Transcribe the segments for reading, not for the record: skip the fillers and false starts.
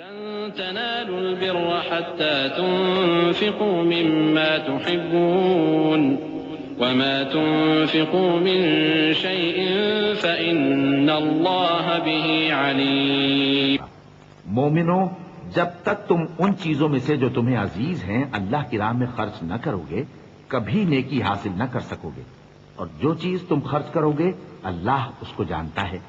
لن تنالوا البر حتى تنفقوا مما تحبون وما تنفقوا من شيء فإن الله به عليم. مومنو، جب تک تم ان چیزوں میں سے جو تمہیں عزیز ہیں اللہ کی راہ میں خرچ نہ کرو گے کبھی نیکی حاصل نہ کر سکو گے، اور جو چیز تم خرچ کرو گے اللہ اس کو جانتا ہے.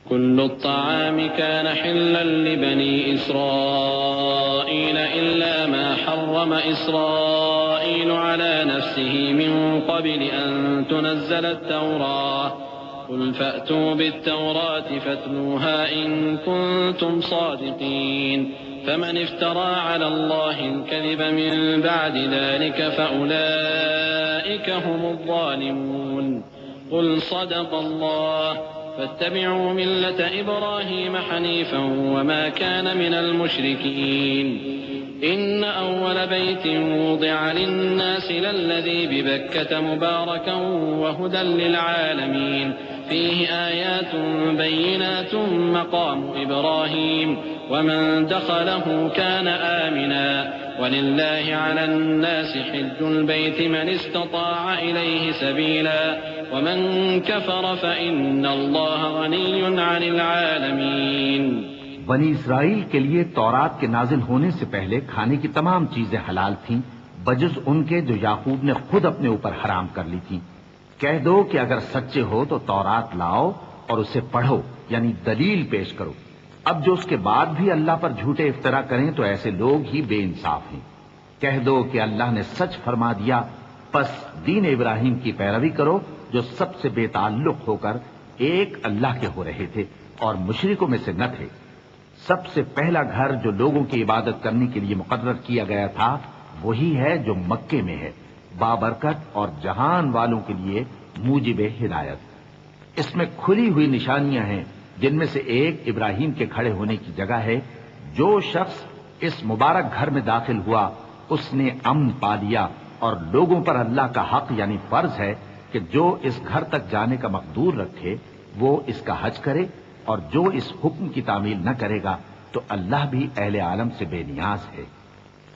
كل الطعام كان حلا لبني إسرائيل إلا ما حرم إسرائيل على نفسه من قبل أن تنزل التوراة قل فأتوا بالتوراة فاتلوها إن كنتم صادقين فمن افترى على الله الكذب من بعد ذلك فأولئك هم الظالمون. قل صدق الله فاتبعوا ملة إبراهيم حنيفا وما كان من المشركين. إن أول بيت وضع للناس للذي ببكة مباركا وهدى للعالمين فيه آيات بينات مقام إبراهيم ومن دخله كان آمنا ولله على الناس حج البيت من استطاع إليه سبيلا ومن كفر فإن الله غني عن العالمين. بنی اسرائیل کے لیے تورات کے نازل ہونے سے پہلے کھانے کی تمام چیزیں حلال تھیں بجز ان کے جو یعقوب نے خود اپنے اوپر حرام کر لی تھیں. کہہ دو کہ اگر سچے ہو تو تورات لاؤ اور اسے پڑھو، یعنی دلیل پیش کرو. اب جو اس کے بعد بھی اللہ پر جھوٹے افطرا کریں تو ایسے لوگ ہی بے انصاف ہیں. کہہ دو کہ اللہ نے سچ فرما دیا، پس دین ابراہیم کی پیروی کرو جو سب سے بے تعلق ہو کر ایک اللہ کے ہو رہے تھے اور مشرکوں میں سے نہ تھے. سب سے پہلا گھر جو لوگوں کی عبادت کرنے کے لیے مقرر کیا گیا تھا وہی ہے جو مکے میں ہے، بابرکت اور جہان والوں کے لیے موجب ہدایت. اس میں کھلی ہوئی نشانیاں ہیں جن میں سے ایک ابراہیم کے کھڑے ہونے کی جگہ ہے. جو شخص اس مبارک گھر میں داخل ہوا اس نے امن پا لیا، اور لوگوں پر اللہ کا حق یعنی فرض ہے کہ جو اس گھر تک جانے کا مقدور رکھے وہ اس کا حج کرے، اور جو اس حکم کی تعمیل نہ کرے گا تو اللہ بھی اہل عالم سے بے نیاز ہے.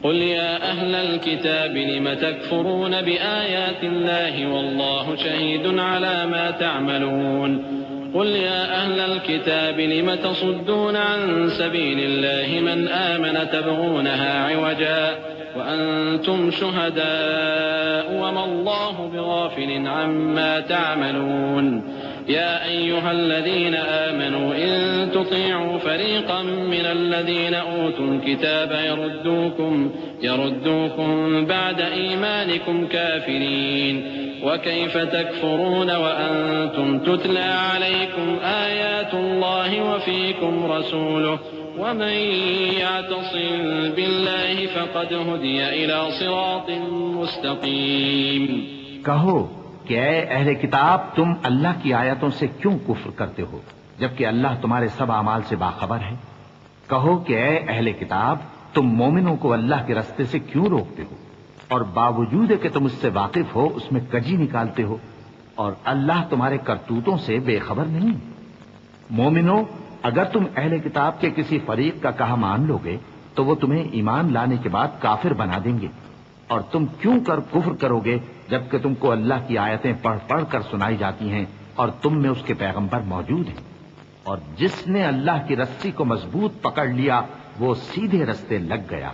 قل يا أهل الكتاب لم تكفرون بآيات الله والله شهيد على ما تعملون. قل يا أهل الكتاب لم تصدون عن سبيل الله من آمن تبغونها عوجا وأنتم شهداء وما الله بغافل عما تعملون. يا أيها الذين آمنوا إن تطيعوا فريقا من الذين أوتوا الكتاب يردوكم بعد إيمانكم كافرين وكيف تكفرون وأنتم تتلى عليكم آيات الله وفيكم رسوله ومن يعتصم بالله فقد هدي إلى صراط مستقيم. کہو کہ اے اہل کتاب تم اللہ کی آیتوں سے کیوں کفر کرتے ہو جبکہ اللہ تمہارے سب اعمال سے باخبر ہے. کہو کہ اے اہل کتاب تم مومنوں کو اللہ کے رستے سے کیوں روکتے ہو اور باوجود کہ تم اس سے واقف ہو اس میں کجی نکالتے ہو، اور اللہ تمہارے کرتوتوں سے بے خبر نہیں. مومنوں، اگر تم اہل کتاب کے کسی فریق کا کہا مان لو گے تو وہ تمہیں ایمان لانے کے بعد کافر بنا دیں گے، اور تم کیوں کر کفر کرو گے جبکہ تم کو اللہ کی آیتیں پڑھ پڑھ کر سنائی جاتی ہیں اور تم میں اس کے پیغمبر موجود ہیں. اور جس نے اللہ کی رسی کو مضبوط پکڑ لیا وہ سیدھے رستے لگ گیا.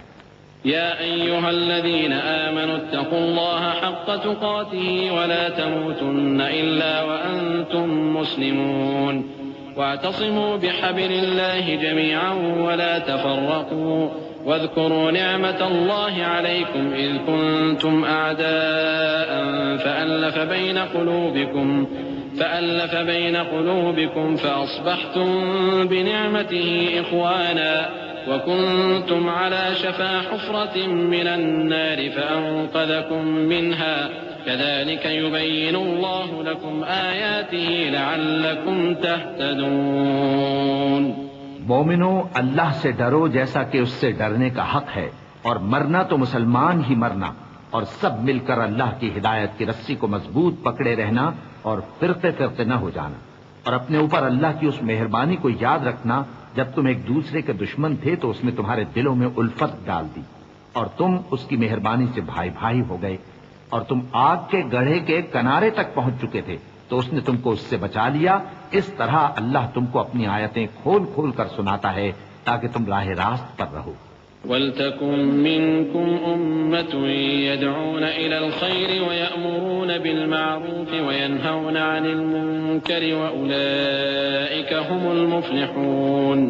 يا أيها الذين آمنوا اتقوا الله حق تقاته ولا تموتن إلا وأنتم مسلمون واعتصموا بحبل الله جميعا ولا تفرقوا واذكروا نعمة الله عليكم إذ كنتم أعداء فألف بين قلوبكم فأصبحتم بنعمته إخوانا وكنتم على شفا حفرة من النار فأنقذكم منها كذلك يبين الله لكم آياته لعلكم تهتدون. مومنو، اللہ سے ڈرو جیسا کہ اس سے ڈرنے کا حق ہے، اور مرنا تو مسلمان ہی مرنا، اور سب مل کر اللہ کی ہدایت کی رسی کو مضبوط پکڑے رہنا اور فرقے فرقے نہ ہو جانا. اور اپنے اوپر اللہ کی اس مہربانی کو یاد رکھنا جب تم ایک دوسرے کے دشمن تھے تو اس نے تمہارے دلوں میں الفت ڈال دی اور تم اس کی مہربانی سے بھائی بھائی ہو گئے، اور تم آگ کے گڑھے کے کنارے تک پہنچ چکے تھے تو اس نے تم کو اس سے بچا لیا۔ اس طرح اللہ تم کو اپنی آیتیں کھول کھول کر سناتا ہے تاکہ تم راہ راست پر رہو۔ وَلْتَكُن مِّنكُمْ أُمَّةٌ يَدْعُونَ إِلَى الْخَيْرِ وَيَأْمُرُونَ بِالْمَعْرُوفِ وَيَنْهَوْنَ عَنِ الْمُنكَرِ وَأُولَئِكَ هُمُ الْمُفْلِحُونَ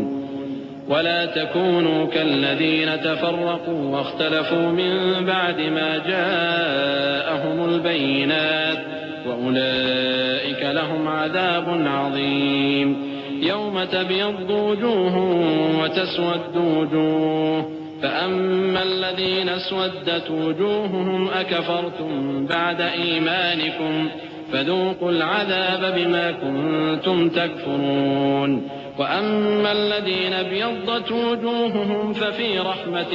ولا تكونوا كالذين تفرقوا واختلفوا من بعد ما جاءهم البينات وأولئك لهم عذاب عظيم يوم تبيض وجوه وتسود وجوه فأما الذين اسودت وجوههم أكفرتم بعد إيمانكم فذوقوا العذاب بما كنتم تكفرون وأما الذين ابيضت وجوههم ففي رحمة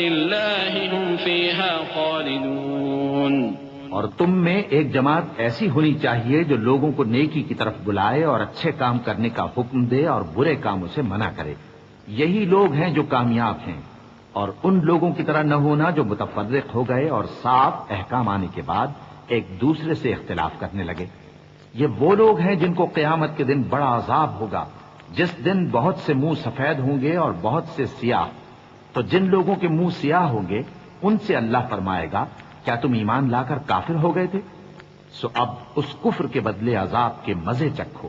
الله هم فيها خالدون۔ اور تم میں ایک جماعت ایسی ہونی چاہیے جو لوگوں کو نیکی کی طرف بلائے اور اچھے کام کرنے کا حکم دے اور برے کاموں سے منع کرے۔ یہی لوگ ہیں جو کامیاب ہیں، اور ان لوگوں کی طرح نہ ہونا جو متفرق ہو گئے اور صاف احکام آنے کے بعد ایک دوسرے سے اختلاف کرنے لگے۔ یہ وہ لوگ ہیں جن کو قیامت کے دن بڑا عذاب ہوگا، جس دن بہت سے منہ سفید ہوں گے اور بہت سے سیاہ۔ تو جن لوگوں کے منہ سیاہ ہوں گے ان سے اللہ فرمائے گا کیا تم ایمان لا کر کافر ہو گئے تھے؟ سو اب اس کفر کے بدلے عذاب کے مزے چکھو۔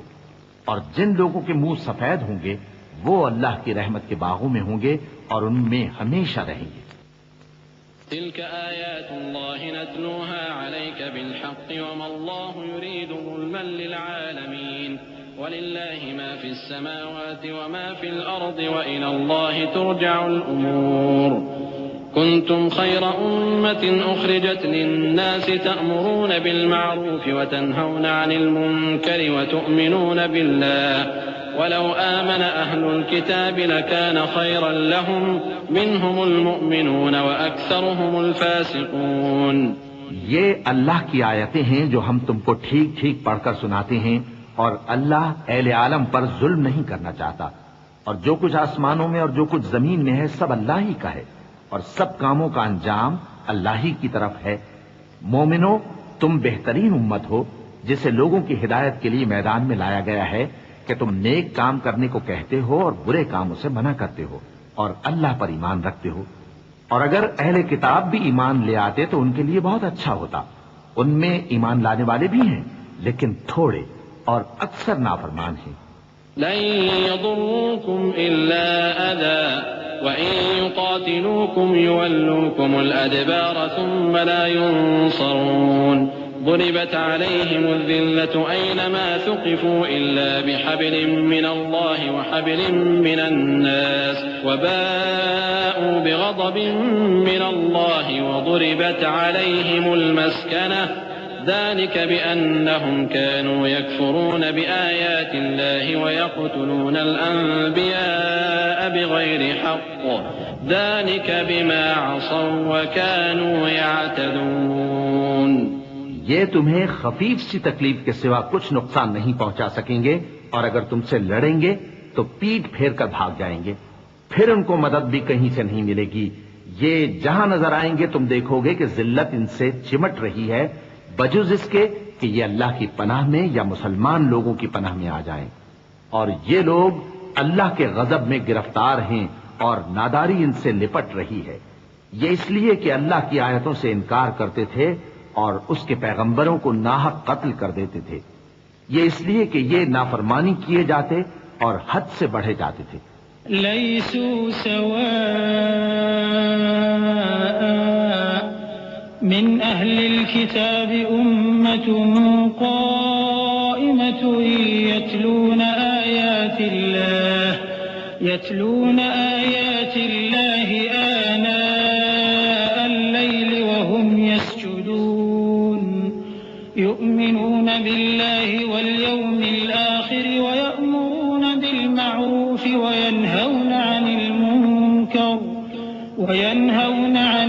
اور جن لوگوں کے منہ سفید ہوں گے وہ اللہ کی رحمت کے باغوں میں ہوں گے اور ان میں ہمیشہ رہیں گے۔ تلك آيات الله نتلوها عليك بالحق وما الله يريد ظلما للعالمين ولله ما في السماوات وما في الأرض وإلى الله ترجع الأمور كنتم خير أمة أخرجت للناس تأمرون بالمعروف وتنهون عن المنكر وتؤمنون بالله ولو آمن أهل الكتاب لكان خيرا لهم منهم المؤمنون وأكثرهم الفاسقون۔ یہ اللہ کی آیتیں ہیں جو ہم تم کو ٹھیک ٹھیک پڑھ کر سناتے ہیں، اور اللہ اہل عالم پر ظلم نہیں کرنا چاہتا، اور جو کچھ آسمانوں میں اور جو کچھ زمین میں ہے سب اللہ ہی کا ہے، اور سب کاموں کا انجام اللہ ہی کی طرف ہے۔ مومنو، تم بہترین امت ہو جسے لوگوں کی ہدایت کے لیے میدان میں لایا گیا ہے کہ تم نیک کام کرنے کو کہتے ہو اور برے کاموں سے منع کرتے ہو اور اللہ پر ایمان رکھتے ہو۔ اور اگر اہل کتاب بھی ایمان لے آتے تو ان کے لیے بہت اچھا ہوتا۔ ان میں ایمان لانے والے بھی ہیں لیکن تھوڑے اور اکثر نافرمان ہیں۔ لن يضروكم إلا أذى وإن يقاتلوكم يولوكم الأدبار ثم لا ينصرون ضربت عليهم الذلة أينما ثقفوا إلا بحبل من الله وحبل من الناس وباءوا بغضب من الله وضربت عليهم المسكنة ذلك بأنهم كانوا يكفرون بآيات الله ويقتلون الأنبياء بغير حق ذلك بما عصوا وكانوا يعتدون۔ یہ تمہیں خفیف سی تکلیف کے سوا کچھ نقصان نہیں پہنچا سکیں گے، اور اگر تم سے لڑیں گے تو پیٹ پھیر کر بھاگ جائیں گے، پھر ان کو مدد بھی کہیں سے نہیں ملے گی۔ یہ جہاں نظر آئیں گے تم دیکھو گے کہ ذلت ان سے چمٹ رہی ہے بجز اس کے کہ یہ اللہ کی پناہ میں یا مسلمان لوگوں کی پناہ میں آ جائیں، اور یہ لوگ اللہ کے غضب میں گرفتار ہیں اور ناداری ان سے لپٹ رہی ہے۔ یہ اس لیے کہ اللہ کی آیتوں سے انکار کرتے تھے اور اس کے پیغمبروں کو ناحق قتل کر دیتے تھے۔ یہ اس لیے کہ یہ نافرمانی کیے جاتے اور حد سے بڑھے جاتے تھے۔ لیسوا سواء من اہل الكتاب امة قائمة يتلون آیات اللہ آناء الليل وهم يسجدون يؤمنون بالله واليوم الآخر ويأمرون بالمعروف وينهون عن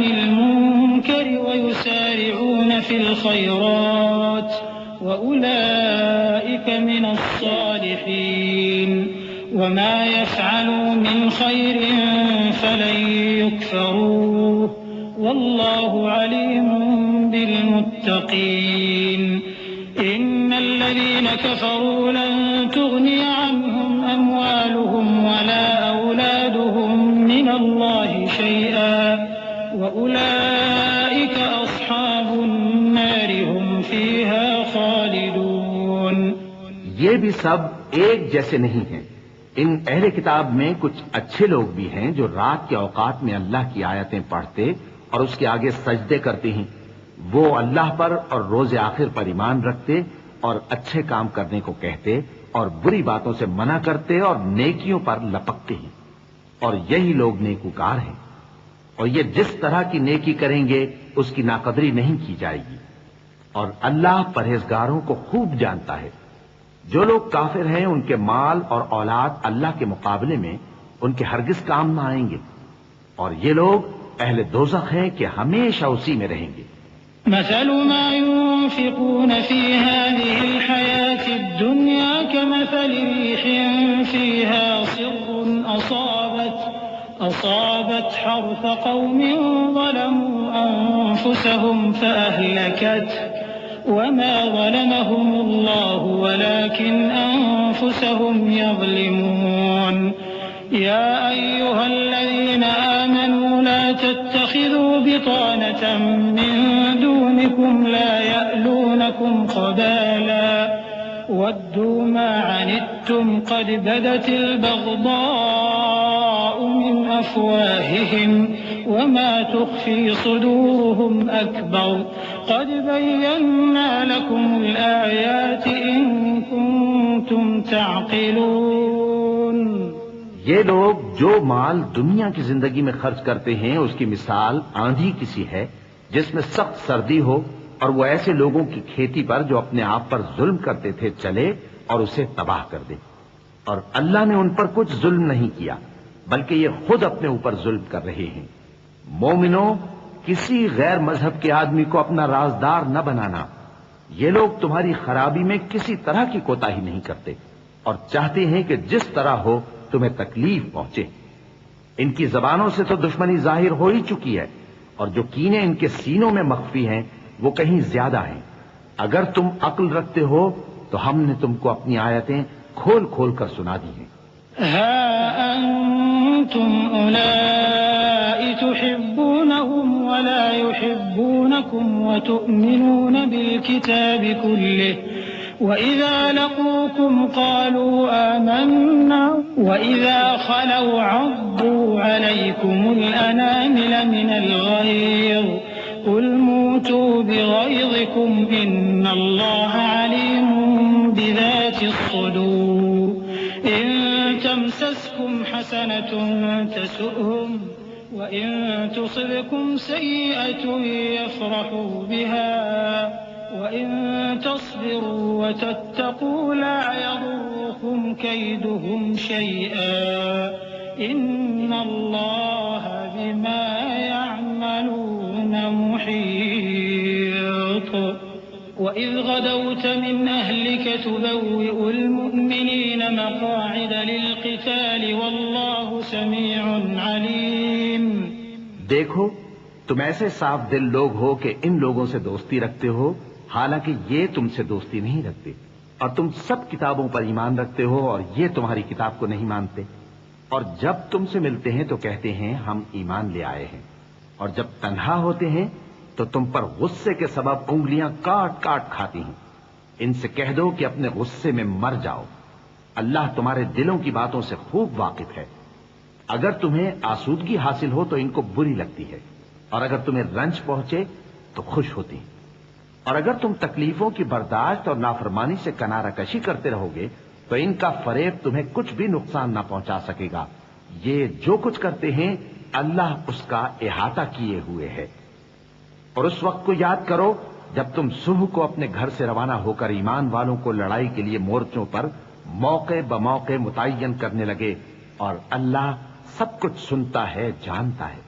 المنكر ويسارعون في الخيرات وأولئك من الصالحين وما يفعلوا من خير فلن يكفروه والله عليم بالمتقين إن الذين كفروا لن تغني عنهم أموالهم ولا أولادهم من الله شيئا وأولئك أصحاب النار هم فيها خالدون. یہ بھی سب ایک جیسے نہیں ہیں. ان اہل کتاب میں کچھ اچھے لوگ بھی ہیں جو رات کے اوقات میں اللہ کی آیتیں پڑھتے اور اس کے آگے سجدے کرتے ہیں. وہ اللہ پر اور روز آخر پر ایمان رکھتے اور اچھے کام کرنے کو کہتے اور بری باتوں سے منع کرتے اور نیکیوں پر لپکتے ہیں. اور یہی لوگ نیکوکار ہیں. اور یہ جس طرح کی نیکی کریں گے اس کی ناقدری نہیں کی جائے گی. اور اللہ پرہیزگاروں کو خوب جانتا ہے. جو لوگ کافر ہیں ان کے مال اور اولاد اللہ کے مقابلے میں ان کے ہرگز کام نہ آئیں گے. اور یہ لوگ اہل دوزخ ہیں کہ ہمیشہ اسی میں رہیں گے. مثل ما ينفقون في هذه الحياة الدنيا كمثل ريح فيها صر أصابت حرث قوم ظلموا أنفسهم فأهلكته وما ظلمهم الله ولكن أنفسهم يظلمون. يا أيها الذين آمنوا لا تتخذوا بطانة من دونكم لا يألونكم خبالا ودوا ما عنتم قد بدت البغضاء من أفواههم وما تخفي صدورهم أكبر قد بينا لكم الآيات إن كنتم تعقلون. یہ لوگ جو مال دنیا کی زندگی میں خرچ کرتے ہیں اس کی مثال آندھی کسی ہے جس میں سخت سردی ہو اور وہ ایسے لوگوں کی کھیتی پر جو اپنے آپ پر ظلم کرتے تھے چلے اور اسے تباہ کر دے. اور اللہ نے ان پر کچھ ظلم نہیں کیا بلکہ یہ خود اپنے اوپر ظلم کر رہے ہیں. مومنوں، کسی غیر مذہب کے آدمی کو اپنا رازدار نہ بنانا. یہ لوگ تمہاری خرابی میں کسی طرح کی کوتاہی نہیں کرتے اور چاہتے ہیں کہ جس طرح ہو تمہیں تکلیف پہنچے. ان کی زبانوں سے تو دشمنی ظاہر ہو ہی چکی ہے اور جو کینے ان کے سینوں میں مخفی ہیں وہ کہیں زیادہ ہیں. اگر تم عقل رکھتے ہو تو ہم نے تم کو اپنی آیتیں کھول کھول کر سنا دی ہیں. ها أنتم أولئك تحبونهم ولا يحبونكم وتؤمنون بالكتاب كله وإذا لقوكم قالوا آمنا وإذا خلوا عضوا عليكم الأنامل من الغيظ قل موتوا بغيظكم إن الله عليم بذات الصدور. إن تمسسكم حسنة تسؤهم وإن تصبكم سيئة يفرحوا بها وإن تصبروا وتتقوا لا يضركم كيدهم شيئا إن الله بما يعملون محيط. وإذ غدوت من أهلك تبوئ المؤمنين مقاعد للقتال والله سميع عليم. دیکھو تم ایسے صاف دل لوگ ہو کہ ان لوگوں سے دوستی رکھتے ہو حالانکہ یہ تم سے دوستی نہیں رکھتے اور تم سب کتابوں پر ایمان رکھتے ہو اور یہ تمہاری کتاب کو نہیں مانتے. اور جب تم سے ملتے ہیں تو کہتے ہیں ہم ایمان لے آئے ہیں اور جب تنہا ہوتے ہیں تو تم پر غصے کے سبب انگلیاں کاٹ کاٹ کھاتی ہیں. ان سے کہہ دو کہ اپنے غصے میں مر جاؤ. اللہ تمہارے دلوں کی باتوں سے خوب واقف ہے. اگر تمہیں آسودگی حاصل ہو تو ان کو بری لگتی ہے اور اگر تمہیں رنج پہنچے تو خوش ہوتی ہیں. اور اگر تم تکلیفوں کی برداشت اور نافرمانی سے کنارہ کشی کرتے رہو گے تو ان کا فریب تمہیں کچھ بھی نقصان نہ پہنچا سکے گا. یہ جو کچھ کرتے ہیں اللہ اس کا احاطہ کیے ہوئے ہے. اور اس وقت کو یاد کرو جب تم صبح کو اپنے گھر سے روانہ ہو کر ایمان والوں کو لڑائی کے لیے مورچوں پر موقع بموقع متعین کرنے لگے اور اللہ سب کچھ سنتا ہے، جانتا ہے.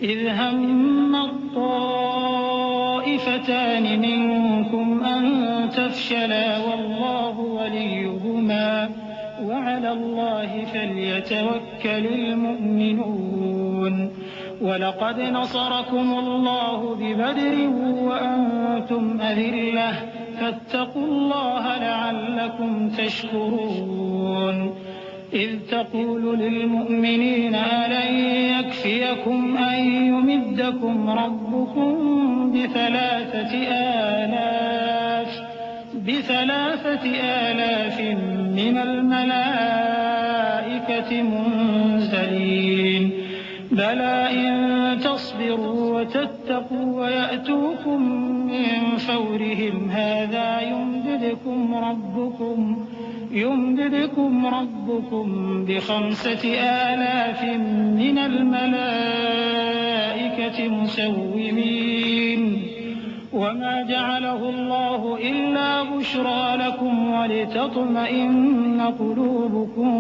إذ هم طائفتان منكم أن تفشلا والله وليهما وعلى الله فليتوكل المؤمنون ولقد نصركم الله ببدر وأنتم أذلة فاتقوا الله لعلكم تشكرون إذ تقول للمؤمنين ألن يكفيكم أن يمدكم ربكم بثلاثة آلاف من الملائكة منزلين بلى إن تصبروا وتتقوا ويأتوكم من فورهم هذا يمددكم ربكم ب5,000 من الملائكة مسومين وما جعله الله إلا بشرى لكم ولتطمئن قلوبكم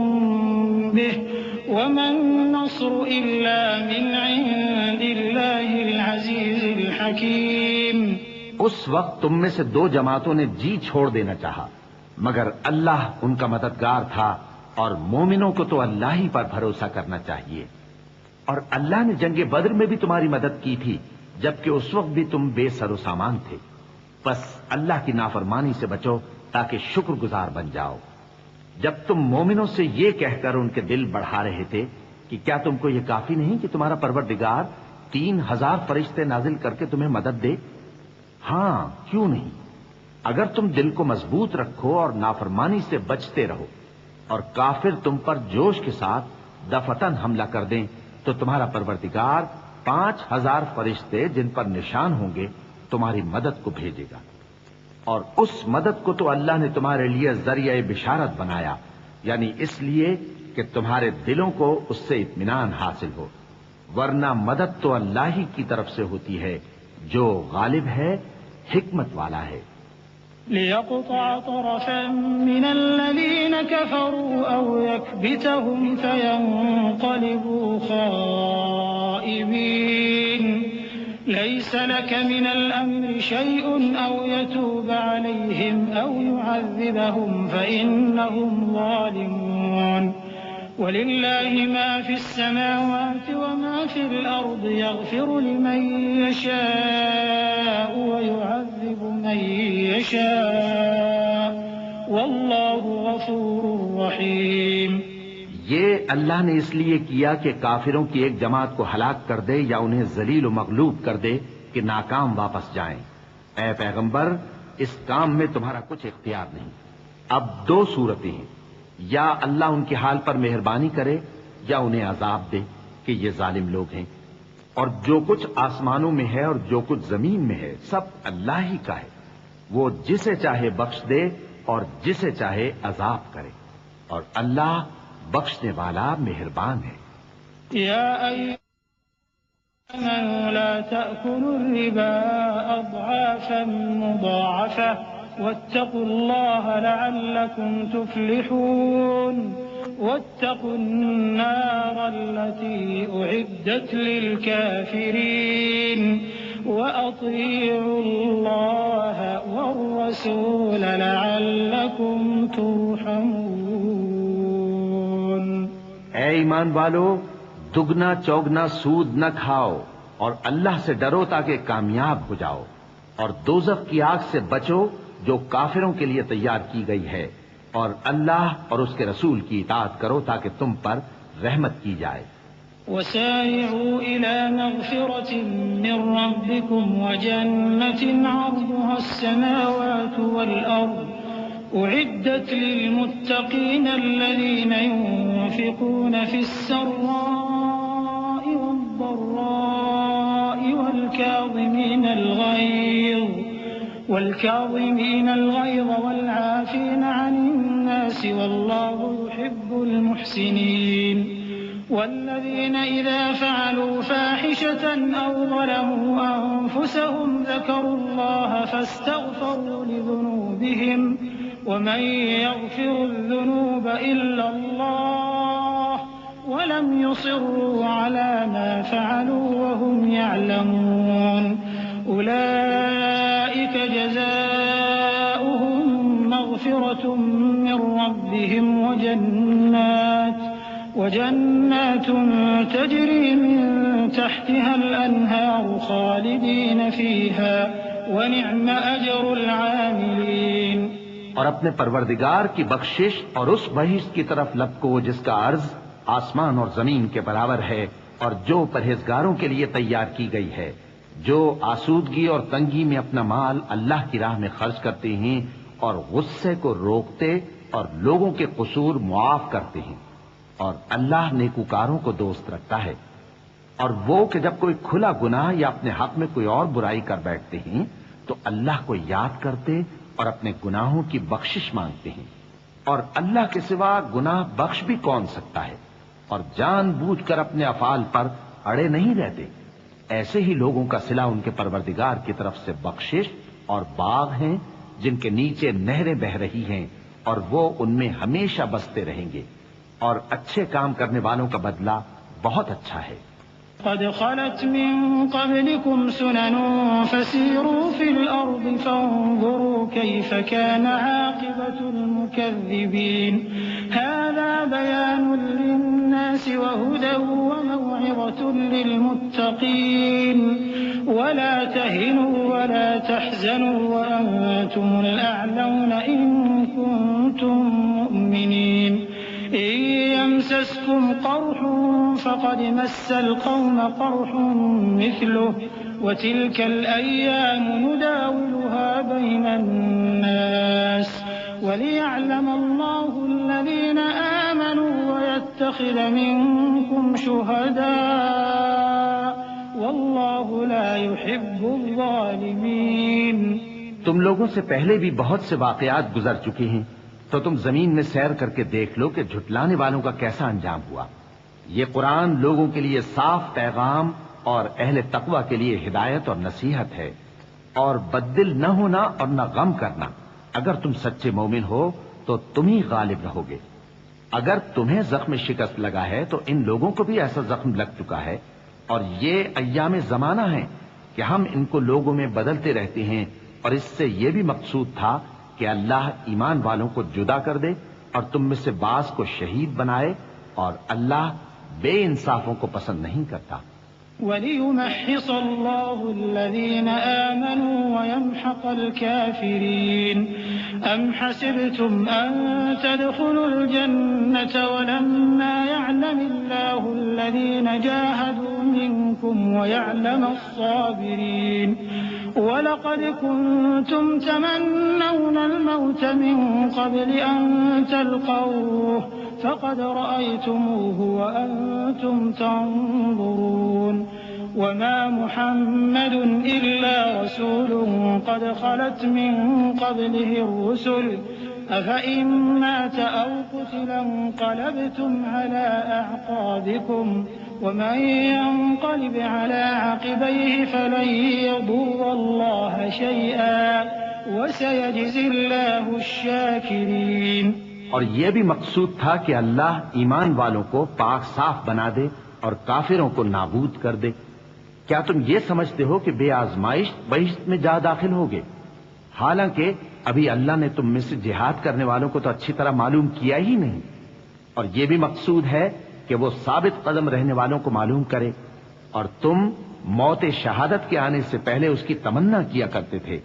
به وما النصر إلا من عند الله العزيز الحكيم. اس وقت تم میں سے 2 جماعتوں نے جی چھوڑ دینا چاہا، مگر اللہ ان کا مددگار تھا، اور مومنوں کو تو اللہ ہی پر بھروسہ کرنا چاہیے. اور اللہ نے جنگ بدر میں بھی تمہاری مدد کی تھی، جبکہ اس وقت بھی تم بے سر و سامان تھے. بس اللہ کی نافرمانی سے بچو تاکہ شکر گزار بن جاؤ. جب تم مومنوں سے یہ کہہ کر ان کے دل بڑھا رہے تھے کہ کیا تم کو یہ کافی نہیں کہ تمہارا پروردگار 3,000 فرشتے نازل کر کے تمہیں مدد دے؟ ہاں، کیوں نہیں؟ اگر تم دل کو مضبوط رکھو اور نافرمانی سے بچتے رہو اور کافر تم پر جوش کے ساتھ دفتن حملہ کر دیں تو تمہارا پروردگار 5,000 فرشتے جن پر نشان ہوں گے تمہاری مدد کو بھیجے گا. اور اس مدد کو تو اللہ نے تمہارے لیے ذریعہ بشارت بنایا، یعنی اس لیے کہ تمہارے دلوں کو اس سے اطمینان حاصل ہو، ورنہ مدد تو اللہ ہی کی طرف سے ہوتی ہے جو غالب ہے، حکمت والا ہے. ليقطع طرفا من الذين كفروا أو يكبتهم فينقلبوا خائبين ليس لك من الأمر شيء أو يتوب عليهم أو يعذبهم فإنهم ظالمون ولله ما في السماوات وما في الأرض يغفر لمن يشاء ويعذب من يشاء والله غفور رحيم. یہ اللہ نے اس لیے کیا کہ کافروں کی ایک جماعت کو ہلاک کر دے یا انہیں ذلیل و مغلوب کر دے کہ ناکام واپس جائیں. اے پیغمبر، اس کام میں تمہارا کچھ اختیار نہیں. اب 2 صورتیں ہیں، یا اللہ ان کے حال پر مہربانی کرے یا انہیں عذاب دے کہ یہ ظالم لوگ ہیں. اور جو کچھ آسمانوں میں ہے اور جو کچھ زمین میں ہے سب اللہ ہی کا ہے. وہ جسے چاہے بخش دے اور جسے چاہے عذاب کرے، اور اللہ بخشنے والا مہربان ہے. یا ایھا لا تأکلوا الربا اضعافا مضاعفة واتقوا الله لعلكم تفلحون واتقوا النار التي أعدت للكافرين وأطيعوا الله والرسول لعلكم ترحمون. اے ایمان والو، دگنا چوگنا سود نہ کھاؤ اور اللہ سے ڈرو تاکہ کامیاب ہو جاؤ، اور دوزخ کی آگ سے بچو جو کافروں کے لیے تیار کی گئی ہے، اور اللہ اور اس کے رسول کی اطاعت کرو تاکہ تم پر رحمت کی جائے. وسارعوا إلى مغفرة من ربكم وجنة عرضها السماوات والأرض أعدت للمتقين الذين ينفقون في السراء والضراء والكاظمين الغيظ والعافين عن الناس والله يحب المحسنين. والذين إذا فعلوا فاحشة أو ظلموا أنفسهم ذكروا الله فاستغفروا لذنوبهم ومن يغفر الذنوب إلا الله ولم يصروا على ما فعلوا وهم يعلمون أولئك مغفرة من ربهم وجنات تجري من تحتها الأنهار خالدين فيها ونعم أجر العاملين۔ اور اپنے پروردگار کی بخشش اور اس بہشت کی طرف لپکو جس کا عرض آسمان اور زمین کے برابر ہے، اور جو پرہیزگاروں کے لیے تیار کی گئی ہے، جو آسودگی اور تنگی میں اپنا مال اللہ کی راہ میں خرچ کرتے ہیں اور غصے کو روکتے اور لوگوں کے قصور معاف کرتے ہیں، اور اللہ نیکوکاروں کو دوست رکھتا ہے۔ اور وہ کہ جب کوئی کھلا گناہ یا اپنے حق میں کوئی اور برائی کر بیٹھتے ہیں تو اللہ کو یاد کرتے اور اپنے گناہوں کی بخشش مانگتے ہیں، اور اللہ کے سوا گناہ بخش بھی کون سکتا ہے، اور جان بوجھ کر اپنے افعال پر اڑے نہیں رہتے۔ ایسے ہی لوگوں کا صلہ ان کے پروردگار کی طرف سے بخشش اور باغ ہیں جن کے نیچے نہریں بہ رہی ہیں، اور وہ ان میں ہمیشہ بستے رہیں گے، اور اچھے کام کرنے والوں کا بدلہ بہت اچھا ہے۔ قد خلت من قبلكم سنن فسيروا في الأرض فانظروا كيف كان عاقبة المكذبين هذا بيان للناس وهدى وموعظة للمتقين ولا تهنوا ولا تحزنوا وأنتم الأعلون إن كنتم مؤمنين إن يمسسكم قرح فقد مس القوم قرح مثله وتلك الأيام نداولها بين الناس وليعلم الله الذين آمنوا ويتخذ منكم شهداء والله لا يحب الظالمين۔ تم لوگوں سے پہلے بھی بہت سے واقعات گزر چکے ہیں، تو تم زمین میں سیر کر کے دیکھ لو کہ جھٹلانے والوں کا کیسا انجام ہوا۔ یہ قرآن لوگوں کے لیے صاف پیغام اور اہل تقوی کے لیے ہدایت اور نصیحت ہے، اور بددل نہ ہونا اور نہ غم کرنا۔ اگر تم سچے مومن ہو تو تم ہی غالب رہو گے۔ اگر تمہیں زخم شکست لگا ہے تو ان لوگوں کو بھی ایسا زخم لگ چکا ہے، اور یہ ایام زمانہ ہیں کہ ہم ان کو لوگوں میں بدلتے رہتے ہیں، اور اس سے یہ بھی مقصود تھا کہ اللہ ایمان والوں کو جدا کر دے اور تم میں سے بعض کو شہید بنائے، اور اللہ بے انصافوں کو پسند نہیں کرتا۔ وَلِيُمَحِّصَ اللَّهُ الَّذِينَ آمَنُوا وَيَمْحَقَ الْكَافِرِينَ أَمْ حَسِبْتُمْ أَن تَدْخُلُوا الْجَنَّةَ وَلَمَّا يَعْلَمِ اللَّهُ الَّذِينَ جَاهَدُوا مِنكُمْ وَيَعْلَمَ الصَّابِرِينَ وَلَقَدْ كُنتُمْ تَمَنَّوْنَ الْمَوْتَ مِن قَبْلِ أَن تَلْقَوْهُ فقد رأيتموه وأنتم تنظرون وما محمد إلا رسول قد خلت من قبله الرسل أفإن مات أو قتل انقلبتم على أعقابكم ومن ينقلب على عقبيه فلن يضر الله شيئا وسيجزي الله الشاكرين۔ اور یہ بھی مقصود تھا کہ اللہ ایمان والوں کو پاک صاف بنا دے اور کافروں کو نابود کر دے۔ کیا تم یہ سمجھتے ہو کہ بے آزمائش بہشت میں جا داخل ہوگے؟ حالانکہ ابھی اللہ نے تم میں سے جہاد کرنے والوں کو تو اچھی طرح معلوم کیا ہی نہیں، اور یہ بھی مقصود ہے کہ وہ ثابت قدم رہنے والوں کو معلوم کرے، اور تم موت شہادت کے آنے سے پہلے اس کی تمنا کیا کرتے تھے،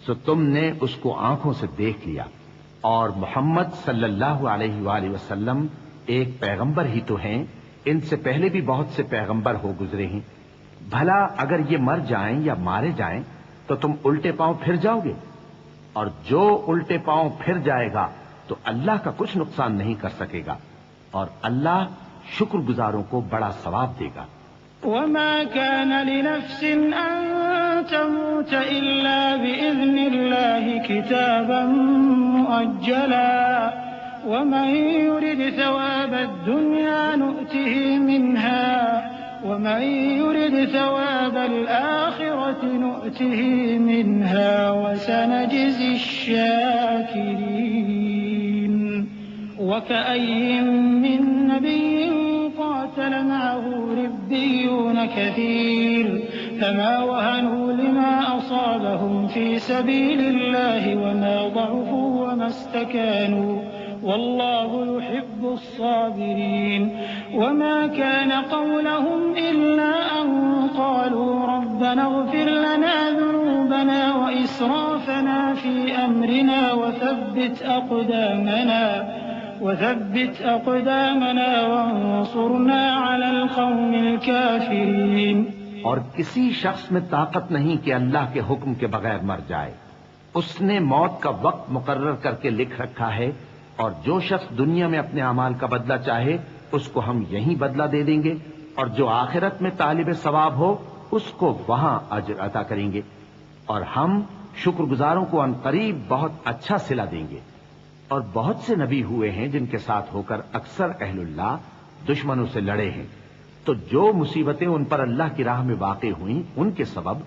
سو تم نے اس کو آنکھوں سے دیکھ لیا۔ اور محمد صلی اللہ علیہ وآلہ وسلم ایک پیغمبر ہی تو ہیں، ان سے پہلے بھی بہت سے پیغمبر ہو گزرے ہیں۔ بھلا اگر یہ مر جائیں یا مارے جائیں تو تم الٹے پاؤں پھر جاؤ گے؟ اور جو الٹے پاؤں پھر جائے گا تو اللہ کا کچھ نقصان نہیں کر سکے گا، اور اللہ شکر گزاروں کو بڑا ثواب دے گا۔ وما كان لنفس أن تموت إلا بإذن الله كتابا مؤجلا ومن يرد ثواب الدنيا نؤته منها ومن يرد ثواب الآخرة نؤته منها وسنجزي الشاكرين۔ وكأي من نبي قاتل معه ربيون كثير فما وهنوا لما أصابهم في سبيل الله وما ضعفوا وما ثم استكانوا والله يحب الصابرين وما كان قولهم إلا أن قالوا ربنا اغفر لنا ذنوبنا وإسرافنا في أمرنا وثبت أقدامنا وانصرنا على القوم الكافرين. اور کسی شخص میں طاقت نہیں کہ اللہ کے حکم کے بغیر مر جائے. اس نے موت کا وقت مقرر کر کے لکھ رکھا ہے، اور جو شخص دنیا میں اپنے اعمال کا بدلہ چاہے اس کو ہم یہیں بدلہ دے دیں گے، اور جو آخرت میں طالب ثواب ہو اس کو وہاں اجر عطا کریں گے، اور ہم شکر گزاروں کو عنقریب بہت اچھا صلہ دیں گے. اور بہت سے نبی ہوئے ہیں جن کے ساتھ ہو کر اکثر اہل اللہ دشمنوں سے لڑے ہیں، تو جو مصیبتیں ان پر اللہ کی راہ میں واقع ہوئیں ان کے سبب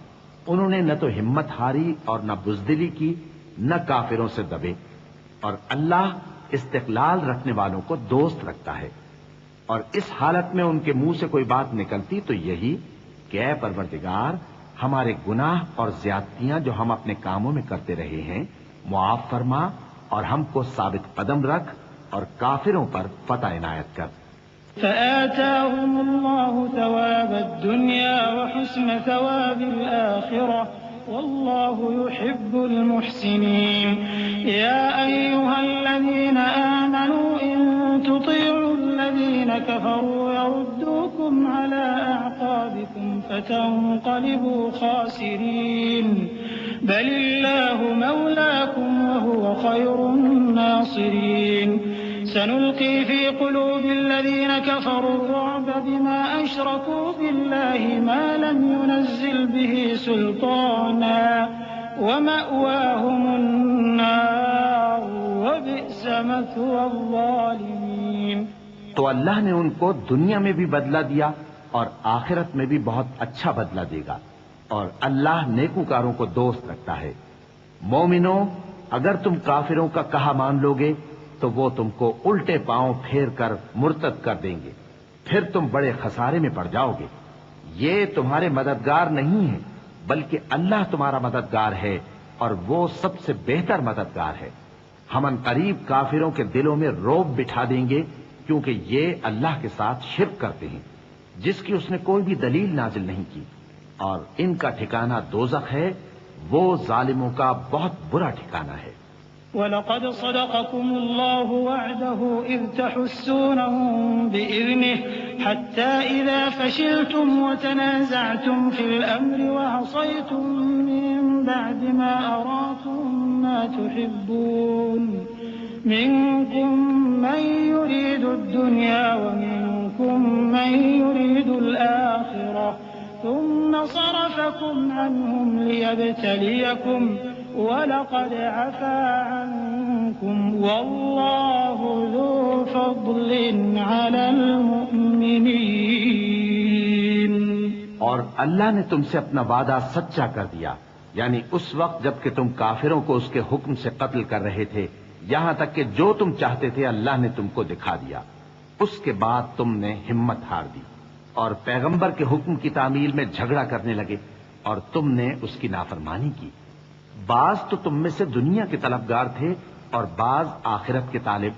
انہوں نے نہ تو ہمت ہاری اور نہ بزدلی کی، نہ کافروں سے دبے. اور اللہ استقلال رکھنے والوں کو دوست رکھتا ہے. اور اس حالت میں ان کے منہ سے کوئی بات نکلتی تو یہی کہ اے پروردگار، ہمارے گناہ اور زیادتیاں جو ہم اپنے کاموں میں کرتے رہے ہیں معاف فرما، اور ہم کو ثابت قدم رکھ اور کافروں پر فتح عنایت کر. فآتاهم الله ثواب الدنيا وحسن ثواب الآخرة والله يحب المحسنين. يا أيها الذين آمنوا إن تطيعوا الذين كفروا يردوكم على أعقابكم فتنقلبوا خاسرين. بل الله مولاكم وهو خير الناصرين. سنلقي في قلوب الذين كفروا الرعب بما أشركوا بالله ما لم ينزل به سلطانا ومأواهم النار وبئس مثوى الظالمين. تو اللہ نے ان کو دنیا میں بھی بدلہ دیا اور آخرت میں بھی بہت اچھا بدلہ دے گا، اور اللہ نیکوکاروں کو دوست رکھتا ہے. مومنو، اگر تم کافروں کا کہا مان لوگے تو وہ تم کو الٹے پاؤں پھیر کر مرتد کر دیں گے، پھر تم بڑے خسارے میں پڑ جاؤ گے. یہ تمہارے مددگار نہیں ہیں بلکہ اللہ تمہارا مددگار ہے، اور وہ سب سے بہتر مددگار ہے. ہم عنقریب کافروں کے دلوں میں رعب بٹھا دیں گے، کیونکہ یہ اللہ کے ساتھ شرک کرتے ہیں جس کی اس نے کوئی بھی دلیل نازل نہیں کی، اور ان کا ٹھکانہ دوزخ ہے، وہ ظالموں کا بہت برا ٹھکانہ ہے. وَلَقَدْ صَدَقَكُمُ اللَّهُ وَعْدَهُ إِذْ تَحُسُّونَهُم بِإِذْنِهِ حَتَّى إِذَا فَشِلْتُمْ وَتَنَازَعْتُمْ فِي الْأَمْرِ وَعَصَيْتُم مِّن بَعْدِ مَا أَرَاكُم مَّا تُحِبُّونَ مِنكُم مَّن يُرِيدُ الدُّنْيَا وَمِنكُم مَّن يُرِيدُ الْآخِرَةَ ثُمَّ صَرَفَكُمْ عَنْهُمْ لِيَبْتَلِيَكُمْ وَلَقَدْ عَفَا عَنكُمْ وَاللَّهُ ذُو فَضْلٍ عَلَى الْمُؤْمِنِينَ. اور اللہ نے تم سے اپنا وعدہ سچا کر دیا، یعنی اس وقت جب کہ تم کافروں کو اس کے حکم سے قتل کر رہے تھے، یہاں تک کہ جو تم چاہتے تھے اللہ نے تم کو دکھا دیا. اس کے بعد تم نے ہمت ہار دی اور پیغمبر کے حکم کی تعمیل میں جھگڑا کرنے لگے، اور تم نے اس کی نافرمانی کی. بعض تو تم میں سے دنیا کے طلبگار تھے اور بعض آخرت کے طالب.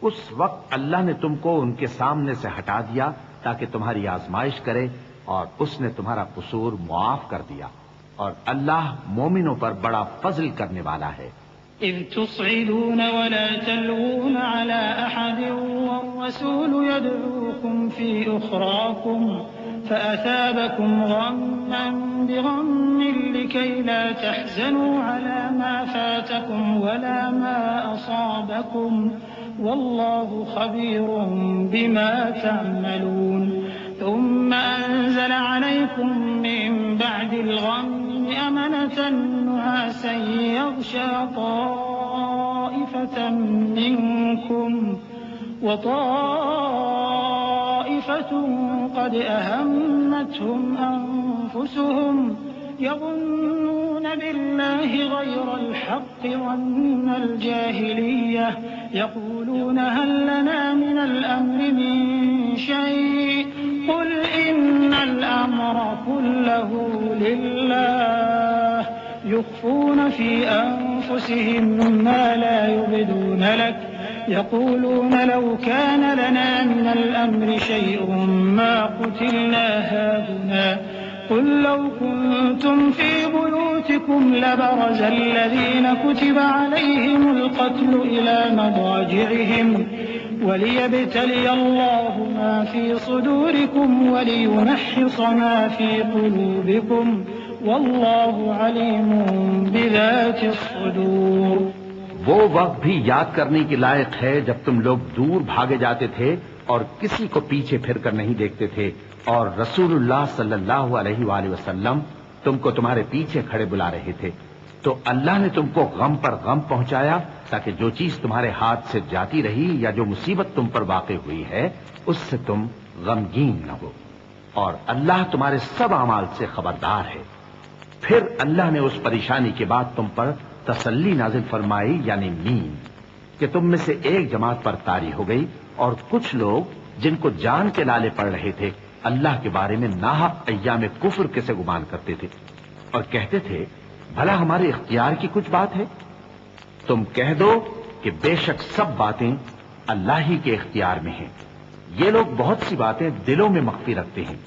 اس وقت اللہ نے تم کو ان کے سامنے سے ہٹا دیا تاکہ تمہاری آزمائش کرے، اور اس نے تمہارا قصور معاف کر دیا، اور اللہ مومنوں پر بڑا فضل کرنے والا ہے. إذ تصعدون ولا تلوون على أحد والرسول يدعوكم في أخراكم فأثابكم غما بغم لكي لا تحزنوا على ما فاتكم ولا ما أصابكم والله خبير بما تعملون. ثم أنزل عليكم من بعد الغم أمنة نعاسا يغشى طائفة منكم وطائفة قد أهمتهم أنفسهم يظنون بالله غير الحق ظن الجاهلية يقولون هل لنا من الأمر من شيء قل إن الأمر كله لله يخفون في أنفسهم ما لا يبدون لك يقولون لو كان لنا من الأمر شيء ما قتلنا هاهنا قل لو كنتم في بيوتكم لبرز الذين كتب عليهم القتل إلى مضاجعهم وليبتلي الله ما في صدوركم وليمحص ما في قلوبكم والله عليم بذات الصدور۔ وہ وقت بھی یاد کرنے کے لائق ہے جب تم لوگ دور بھاگے جاتے تھے اور کسی کو پیچھے پھر کر نہیں دیکھتے تھے، اور رسول اللہ صلی اللہ علیہ وآلہ وسلم تم کو تمہارے پیچھے کھڑے بلا رہے تھے، تو اللہ نے تم کو غم پر غم پہنچایا تاکہ جو چیز تمہارے ہاتھ سے جاتی رہی یا جو مصیبت تم پر واقع ہوئی ہے اس سے تم غمگین نہ ہو، اور اللہ تمہارے سب اعمال سے خبردار ہے۔ پھر اللہ نے اس پریشانی کے بعد تم پر تسلی نازل فرمائی، یعنی نیند، کہ تم میں سے ایک جماعت پر طاری ہو گئی، اور کچھ لوگ جن کو جان کے لالے پڑ رہے تھے اللہ کے بارے میں ناحق ایام کفر کے سے گمان کرتے تھے اور کہتے تھے بھلا ہمارے اختیار کی کچھ بات ہے؟ تم کہہ دو کہ بے شک سب باتیں اللہ ہی کے اختیار میں ہیں۔ یہ لوگ بہت سی باتیں دلوں میں مخفی رکھتے ہیں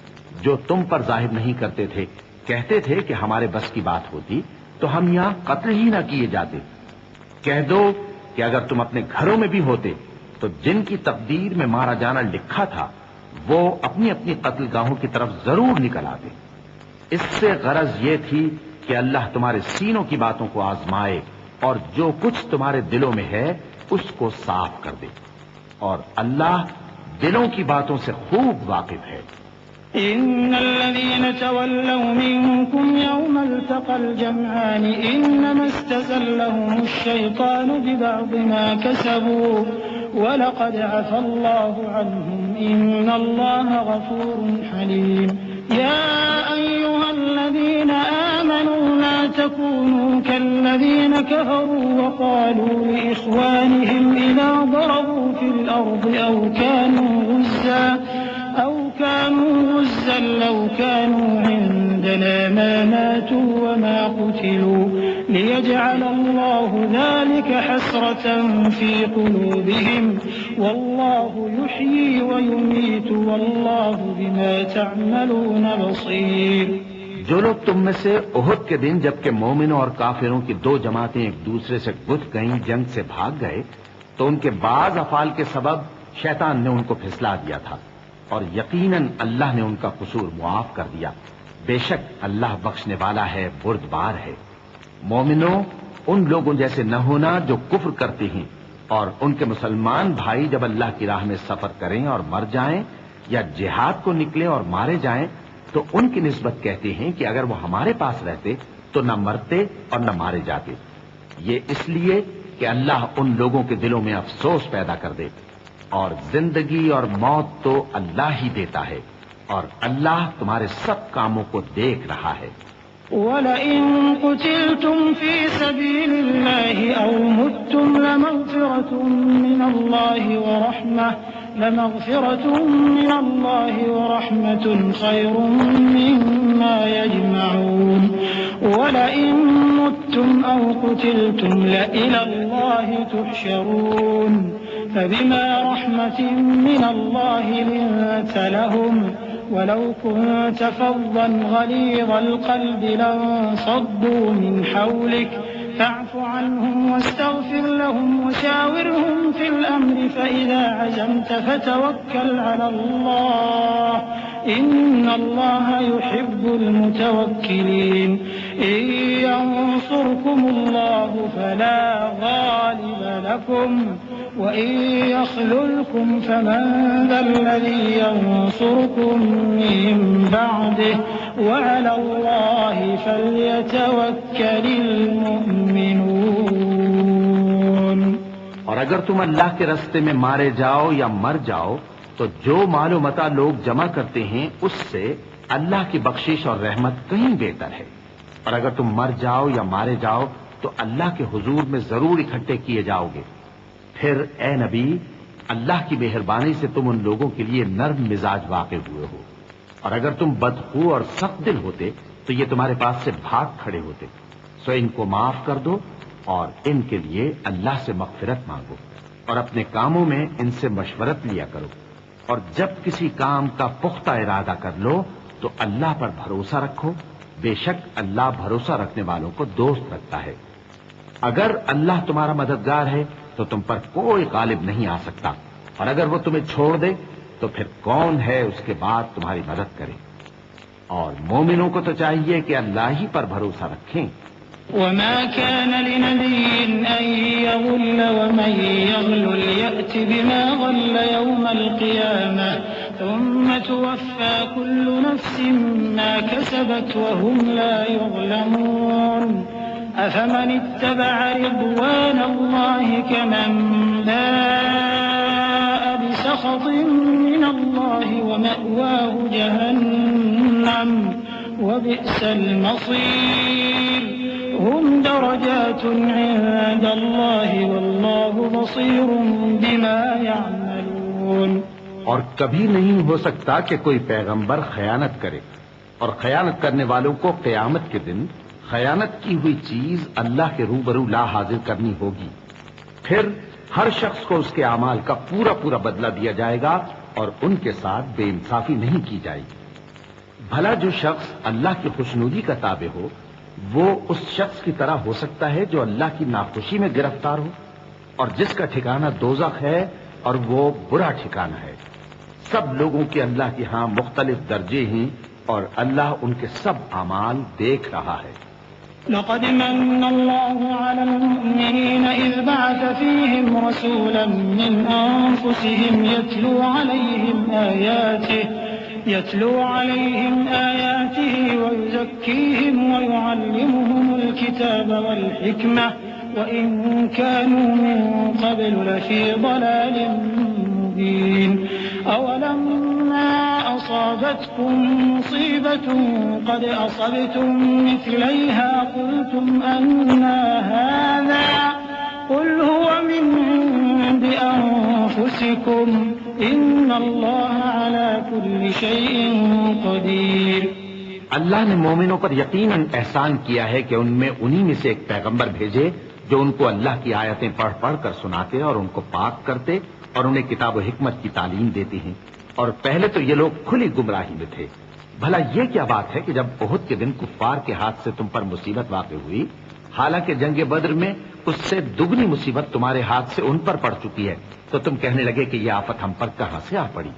جو تم پر ظاہر نہیں کرتے تھے، کہتے تھے کہ ہمارے بس کی بات ہوتی تو ہم یہاں قتل ہی نہ کیے جاتے۔ کہہ دو کہ اگر تم اپنے گھروں میں بھی ہوتے تو جن کی تقدیر میں مارا جانا لکھا تھا وہ اپنی اپنی قتل گاہوں کی طرف ضرور نکل آتے۔ اس سے غرض یہ تھی کہ اللہ تمہارے سینوں کی باتوں کو آزمائے اور جو کچھ تمہارے دلوں میں ہے اس کو صاف کر دے، اور اللہ دلوں کی باتوں سے خوب واقف ہے۔ إن الذين تولوا منكم يوم التقى الجمعان إنما استزلهم الشيطان ببعض ما كسبوا ولقد عفى الله عنهم إن الله غفور حليم يا أيها الذين آمنوا لا تكونوا كالذين كفروا وقالوا لإخوانهم إذا ضربوا في الأرض أو كانوا غزا لو كانوا عندنا ما ماتوا وما قتلوا ليجعل الله ذلك حسرة في قلوبهم والله يحيي ويميت والله بما تعملون بصير۔ جو لوگ تم میں سے احد کے دن جبکہ مومنوں اور کافروں کی دو جماعتیں ایک دوسرے سے گتھ گئیں جنگ سے بھاگ گئے تو ان کے بعض افعال کے سبب شیطان نے ان کو پھسلا دیا تھا، اور یقیناً اللہ نے ان کا قصور معاف کر دیا، بے شک اللہ بخشنے والا ہے، بردبار ہے۔ مومنوں، ان لوگوں جیسے نہ ہونا جو کفر کرتے ہیں، اور ان کے مسلمان بھائی جب اللہ کی راہ میں سفر کریں اور مر جائیں یا جہاد کو نکلیں اور مارے جائیں تو ان کی نسبت کہتے ہیں کہ اگر وہ ہمارے پاس رہتے تو نہ مرتے اور نہ مارے جاتے، یہ اس لیے کہ اللہ ان لوگوں کے دلوں میں افسوس پیدا کر دے، اور زندگی اور موت تو اللہ ہی دیتا ہے، اور اللہ تمہارے سب کاموں کو دیکھ رہا ہے۔ وَلَئِن قُتِلْتُمْ فِي سَبِيلِ اللَّهِ أَوْ مُتُّمْ لَمَغْفِرَةٌ مِّنَ اللَّهِ وَرَحْمَةٌ خَيْرٌ مِّمَّا يَجْمَعُونَ وَلَئِن مُتُّمْ أَوْ قُتِلْتُمْ لَإِلَى اللَّهِ تُحْشَرُونَ فبما رحمة من الله لنت لهم ولو كنت فظا غليظ القلب لانفضوا من حولك فاعف عنهم واستغفر لهم وشاورهم في الأمر فإذا عزمت فتوكل على الله إن الله يحب المتوكلين إن ينصركم الله فلا غالب لكم وَإِن يَخْذُلْكُمْ فَمَن ذَا الَّذِي يَنصُرُكُم مِّن بَعْدِهِ وَعَلَى اللَّهِ فَلْيَتَوَكَّلِ الْمُؤْمِنُونَ۔ اور اگر تم اللہ کے راستے میں مارے جاؤ یا مر جاؤ تو جو مال و متاع لوگ جمع کرتے ہیں اس سے اللہ کی بخشش اور رحمت کہیں بہتر ہے، اور اگر تم مر جاؤ یا مارے جاؤ تو اللہ کے حضور میں ضرور اکٹھے کیے جاؤ گے۔ پھر اے نبی، اللہ کی مہربانی سے تم ان لوگوں کے لیے نرم مزاج واقع ہوئے ہو، اور اگر تم بدخو اور سخت دل ہوتے تو یہ تمہارے پاس سے بھاگ کھڑے ہوتے۔ سو ان کو معاف کر دو اور ان کے لیے اللہ سے مغفرت مانگو اور اپنے کاموں میں ان سے مشورت لیا کرو، اور جب کسی کام کا پختہ ارادہ کر لو تو اللہ پر بھروسہ رکھو، بے شک اللہ بھروسہ رکھنے والوں کو دوست رکھتا ہے۔ اگر اللہ تمہارا مددگار ہے تو تم پر کوئی غالب نہیں آ سکتا، اور اگر وہ تمہیں چھوڑ دے تو پھر کون ہے اس کے بعد تمہاری مدد کرے؟ اور مومنوں کو تو چاہیے کہ اللہ ہی پر بھروسہ رکھیں۔ وما كان لنبي أن يغل ومن يغل يأت بما غل يوم القيامة ثم توفى كل نفس ما كسبت وهم لا يظلمون أفمن اتبع رضوان الله كمن باء بسخط من الله ومأواه جهنم وبئس المصير هم درجات عند الله والله بصير بما يعملون۔ اور کبھی نہیں ہو سکتا کہ کوئی پیغمبر خیانت کرے، اور خیانت کرنے والوں کو قیامت کے دن خیانت کی ہوئی چیز اللہ کے روبرو لا حاضر کرنی ہوگی، پھر ہر شخص کو اس کے اعمال کا پورا پورا بدلہ دیا جائے گا اور ان کے ساتھ بے انصافی نہیں کی جائے گی۔ بھلا جو شخص اللہ کی خوشنودی کا تابع ہو وہ اس شخص کی طرح ہو سکتا ہے جو اللہ کی ناخوشی میں گرفتار ہو، اور جس کا ٹھکانہ دوزخ ہے اور وہ برا ٹھکانہ ہے۔ سب لوگوں کے اللہ کے ہاں مختلف درجے ہیں اور اللہ ان کے سب اعمال دیکھ رہا ہے۔ لقد من الله على المؤمنين إذ بعث فيهم رسولا من أنفسهم يتلو عليهم آياته ويزكيهم ويعلمهم الكتاب والحكمة وإن كانوا من قبل لفي ضلال مبين أولما أصابتكم مصيبة قد أصبتم مثليها قلتم أنى هذا قل هو من عند أنفسكم إن الله على كل شيء قدير۔ اللہ نے مومنوں پر یقیناً احسان کیا ہے کہ ان میں انہی میں سے ایک پیغمبر بھیجے جو ان کو اللہ کی آیتیں پڑھ پڑھ کر سناتے اور ان کو پاک کرتے اور انہیں کتاب و حکمت کی تعلیم دیتے ہیں، اور پہلے تو یہ لوگ کھلی گمراہی میں تھے۔ بھلا یہ کیا بات ہے کہ جب احد کے دن کفار کے ہاتھ سے تم پر مصیبت واقع ہوئی، حالانکہ جنگ بدر میں اس سے دگنی مصیبت تمہارے ہاتھ سے ان پر پڑ چکی ہے، تو تم کہنے لگے کہ یہ آفت ہم پر کہاں سے آ پڑی؟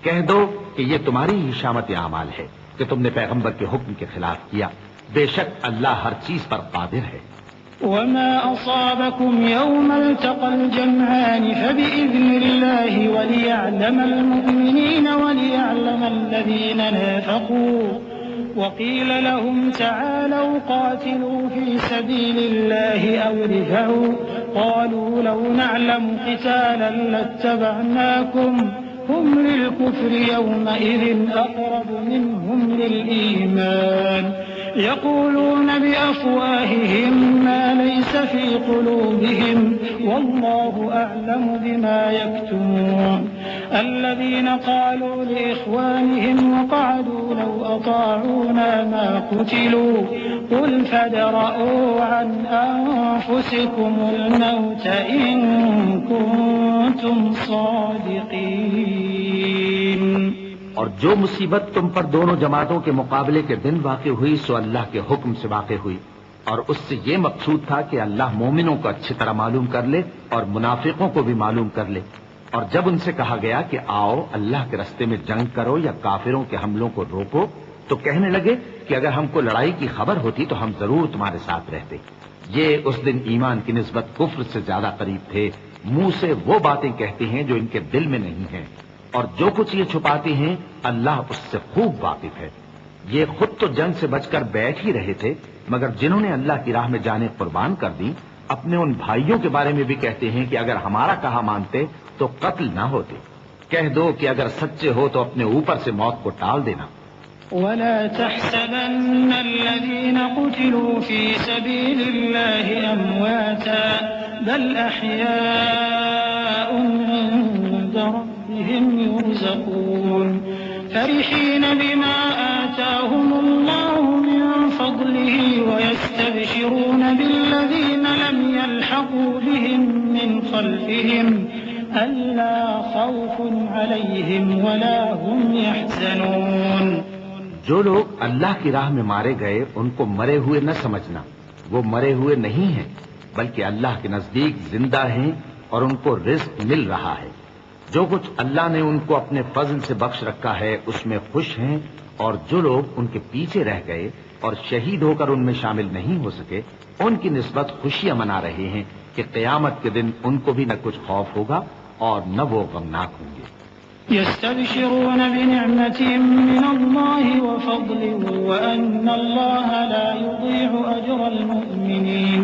کہہ دو کہ یہ تمہاری ہی شامت اعمال ہے کہ تم نے پیغمبر کے حکم کے خلاف کیا، بے شک اللہ ہر چیز پر قادر ہے۔ وما أصابكم يوم التقى الجمعان فبإذن الله وليعلم المؤمنين وليعلم الذين نافقوا وقيل لهم تعالوا قاتلوا في سبيل الله أو ادفعوا قالوا لو نعلم قتالا لاتبعناكم هم للكفر يومئذ أقرب منهم للإيمان يقولون بأفواههم ما ليس في قلوبهم والله أعلم بما يكتمون الذين قالوا لإخوانهم وقعدوا لو أطاعونا ما قتلوا قل فادرءوا عن أنفسكم الموت إن كنتم صادقين۔ اور جو مصیبت تم پر دونوں جماعتوں کے مقابلے کے دن واقع ہوئی سو اللہ کے حکم سے واقع ہوئی، اور اس سے یہ مقصود تھا کہ اللہ مومنوں کو اچھی طرح معلوم کر لے اور منافقوں کو بھی معلوم کر لے۔ اور جب ان سے کہا گیا کہ آؤ اللہ کے رستے میں جنگ کرو یا کافروں کے حملوں کو روکو، تو کہنے لگے کہ اگر ہم کو لڑائی کی خبر ہوتی تو ہم ضرور تمہارے ساتھ رہتے۔ یہ اس دن ایمان کی نسبت کفر سے زیادہ قریب تھے، منہ سے وہ باتیں کہتے ہیں جو ان کے دل میں نہیں ہیں، اور جو کچھ یہ چھپاتے ہیں اللہ اس سے خوب واقف ہے۔ یہ خود تو جنگ سے بچ کر بیٹھ ہی رہے تھے، مگر جنہوں نے اللہ کی راہ میں جانیں قربان کر دی اپنے ان بھائیوں کے بارے میں بھی کہتے ہیں کہ اگر ہمارا کہا مانتے تو قتل نہ ہوتے۔ کہہ دو کہ اگر سچے ہو تو اپنے اوپر سے موت کو ٹال دینا۔ ولا تحسبن الذين قتلوا في سبيل الله أمواتا بل أحياء عند ربهم يرزقون فرحين بما آتاهم الله من وفضله ويستبشرون بالذين لم يلحقوا بهم من خلفهم ألا خوف عليهم ولا هم يحزنون۔ جو لوگ اللہ کی راہ میں مارے گئے ان کو مرے ہوئے نہ سمجھنا، وہ مرے ہوئے نہیں ہیں بلکہ اللہ کے نزدیک زندہ ہیں اور ان کو رزق مل رہا ہے۔ جو کچھ اللہ نے ان کو اپنے فضل سے بخش رکھا ہے اس میں خوش ہیں، اور جو لوگ ان کے پیچھے رہ گئے اور شہید ہو کر ان میں شامل نہیں ہو سکے ان کی نسبت خوشیاں منا رہے ہیں کہ قیامت کے دن ان کو بھی نہ کچھ خوف ہوگا اور نہ وہ غمناک ہوں گے۔ يستبشرون بنعمة من الله وفضل وأن الله لا يضيع أجر المؤمنين